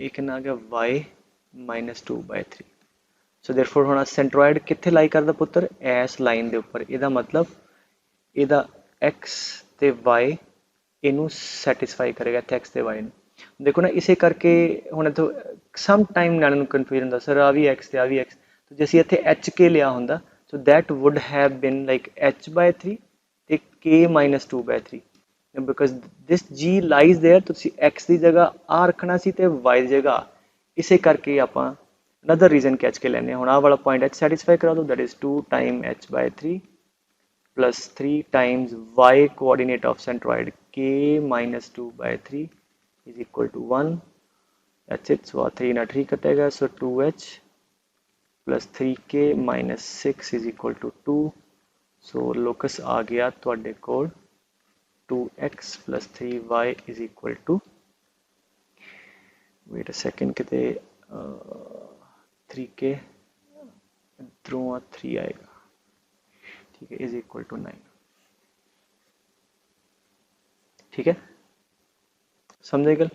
ये कितना आ गया y minus 2 by 3। so therefore ਹੁਣ सेंट्रॉयड किथे लाई करदा पुत्र, एस लाइन दे ऊपर। ਇਹਦਾ मतलब ਇਹਦਾ x ਤੇ y ਇਹਨੂੰ ਸੈਟੀਸਫਾਈ ਕਰੇਗਾ, ਇੱਥੇ x ਤੇ y ਨੂੰ। देखो ना इसे करके ਹੁਣ इथों सम टाइम ਨਿਆਣੇ ਨੂੰ ਕਨਫਿਊਜ਼ਨ ਹੁੰਦਾ ਸਰ ਆ ਵੀ x ਤੇ ਆ ਵੀ x, तो ਜੇ ਅਸੀਂ ਇੱਥੇ h k ਲਿਆ ਹੁੰਦਾ so that would have been like h by 3 ਤੇ k minus 2 by 3 because this g lies there, तो ਤੁਸੀਂ x ਦੀ ਜਗ੍ਹਾ ਆ ਰੱਖਣਾ ਸੀ ਤੇ y ਦੀ ਜਗ੍ਹਾ। ਇਸੇ ਕਰਕੇ ਆਪਾਂ another reason ਕਿ h k ਲੈਣੇ। ਹੁਣ ਆਹ ਵਾਲਾ ਪੁਆਇੰਟ h ਸੈਟੀਸਫਾਈ ਕਰਾ ਦਿਓ, that is 2 time h by 3 plus 3 times y coordinate of centroid k minus 2 by 3 is equal to 1, that's it। so 3 ना 3 कटेगा, so 2h plus 3k minus 6 is equal to 2। so locus आ गया तुहाडे कोल 2x plus 3y is equal to, wait a second किते 3k इधरों 3 आएगा, ठीक है, is equal to 9, ठीक है, समझे गल।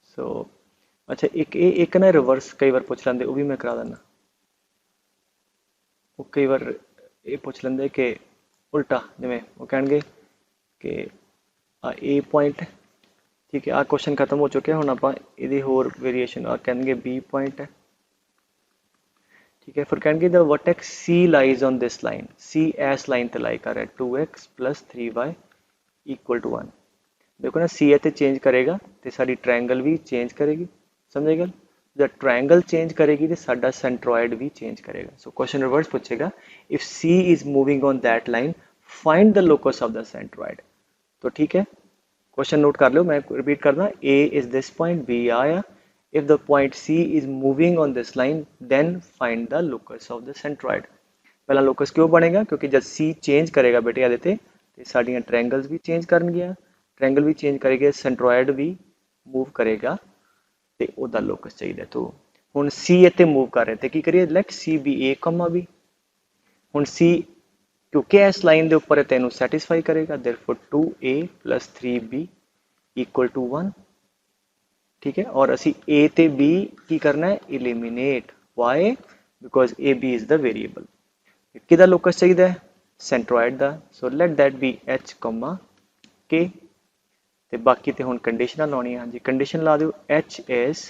सो अच्छा एक ना रिवर्स कई बार पूछ लेंदे, वो भी मैं करा देना। वो कई बार ये पूछ लेंदे कि उल्टा, जिवें वो कहणगे कि ए पॉइंट, ठीक है, आ क्वेश्चन खत्म हो चुके हैं, हुण आपां इहदी होर वेरीएशन आ कहणगे बी पॉइंट है, ठीक है। फिर कहणगे the vertex C lies on this line, C एस लाइन ते लाई कर रहा है 2x plus 3y equal to 1। देखो ना सी इत्थे चेंज करेगा तो साडी ट्रायंगल भी चेंज करेगी, समझे गल। जब ट्रायंगल चेंज करेगी तो साडा सेंट्रॉयड भी चेंज करेगा। सो क्वेश्चन रिवर्स पूछेगा, if C is moving on that line find the locus of the centroid. तो ठीक है, क्वेश्चन नोट कर लो, मैं रिपीट करना, A is this point, B आया, if the point C is moving on this line then find the locus of the centroid. पहला locus क्यों बनेगा, क्योंकि जब सी चेंज करेगा बेटे ਇਹਦੇ ਤੇ ਸਾਡੀਆਂ ट्रायंगल्स भी चेंज करनगियां, ट्रायंगल भी चेंज करेगा, सेंट्रॉयड भी मूव करेगा तो ਉਹਦਾ लोकस चाहिए। तो ਹੁਣ सी ਇੱਥੇ मूव कर रहे थे, की करिए लेट सी बी ए कमा बी। ਹੁਣ सी क्योंकि इस लाइन के उपर है तो इनू सैटिस्फाई करेगा, therefore 2a plus 3b equal to 1, ठीक है। और असी a ते b की करना है eliminate, why because A B is the variable. किहदा लोकस चाहिए, सेंट्रॉयड दा, so let that be h comma k। तो बाकी तो हुण कंडीशन लानी है, हाँ जी कंडीशन ला दो, h इज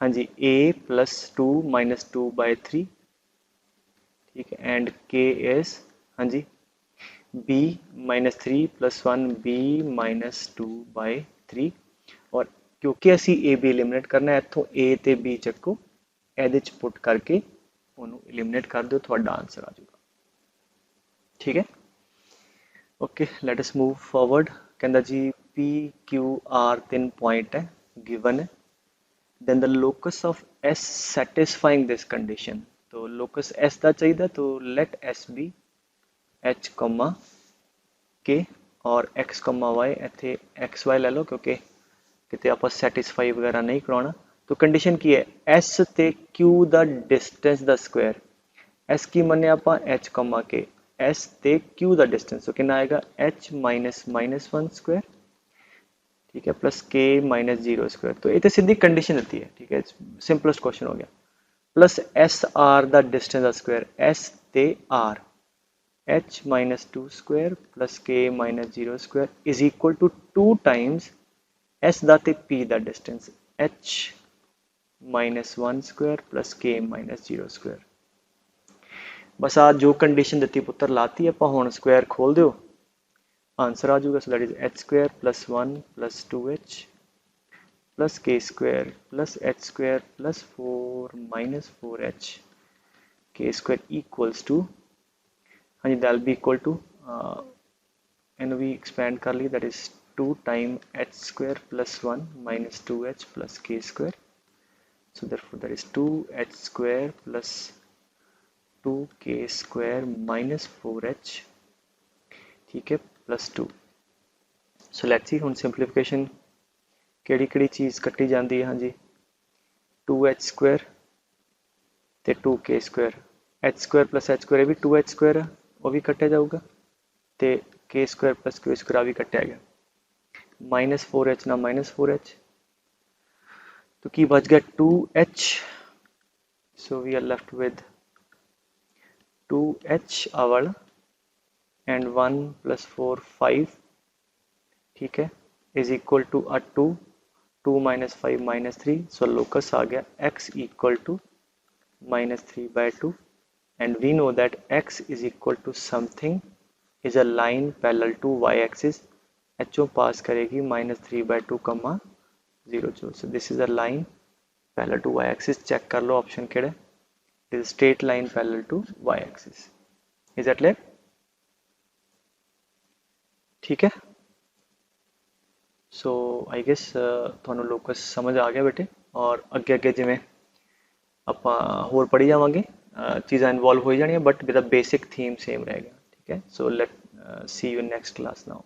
हाँ जी a plus 2 minus 2 by 3, ठीक है, एंड k इज हाँ जी b minus 3 plus 1 b minus 2 by 3। और क्योंकि असी ए बी एलिमिनेट करना है, इत्थों a ते b चक्को, ਇਹਦੇ ਚ पुट करके ਉਹਨੂੰ एलिमिनेट कर दो, ਤੁਹਾਡਾ आंसर आ जाएगा, ठीक है। Okay let us move forward. कहता जी पी क्यू आर 3 पॉइंट है गिवन है, then the locus of S satisfying this condition. तो लोकस एस का चाहिए, तो लेट एस बी एच कमा के और एक्स कमा वाई, इतने एक्स वाई ले लो क्योंकि कितने आप सैटिस्फाई वगैरह नहीं कराना। तो कंडीशन की है, एस ते Q the distance the square, S की मने आप एच कमा के, एस ते क्यू द डिस्टेंस, तो कितना आएगा एच माइनस माइनस 1 स्क्वायर, ठीक है, प्लस के माइनस 0 स्क्वायर। तो ये तो सीधी कंडीशन होती है, ठीक है, सिंपलेस्ट क्वेश्चन हो गया। Plus S R the distance the square, S ते R, h minus 2 square plus k minus 0 square is equal to 2 times S दा ते P the distance, h minus 1 square plus k minus 0 square. बस आज जो condition दी पुत्र लाती, आप हुण स्क्वायर खोल दो आंसर आ जाऊगा। So that is h square plus 1 plus 2h plus k square plus h square plus 4 minus 4h k square equals to, हाँ जी, दैल बी इक्वल टू एन भी एक्सपैंड कर ली, that is 2 time h square plus 1 minus 2h plus k square. So therefore that is 2h square plus 2k square minus 4h, ठीक है, plus 2। So let's see हुण simplification केड़ी केड़ी चीज़ कट्टी जाती है। हाँ जी, 2h स्क्वायर ते 2k square, h square plus h square भी 2h स्क्वायर है, वो भी कट्टिया जाऊगा, ते k square plus q square आ भी कट्टिया गया, माइनस 4h ना माइनस 4h, तो की बच गया 2h। So we are left with 2h our and 1 plus 4 5, ठीक है, is equal to 2 minus 5 minus 3। So locus आ गया x equal to minus 3/2 and we know that x is equal to something is a line parallel to y axis, एच pass करेगी -3/2 comma 0 जो। So this is a line parallel to y axis. Check कर लो option केड़ा, it is straight line parallel to y axis. Is that clear? ठीक है। सो I guess ਤੁਹਾਨੂੰ ਲੋਕਸ ਸਮਝ ਆ ਗਿਆ ਬੇਟੇ, ਔਰ ਅੱਗੇ ਅੱਗੇ ਜਿਵੇਂ ਆਪਾਂ ਹੋਰ ਪੜ੍ਹੀ ਜਾਵਾਂਗੇ ਚੀਜ਼ਾਂ ਇਨਵੋਲਵ ਹੋ ਜਾਣੀਆਂ, but with a basic theme same ਰਹੇਗਾ। ਠੀਕ ਹੈ, so let see you next class now.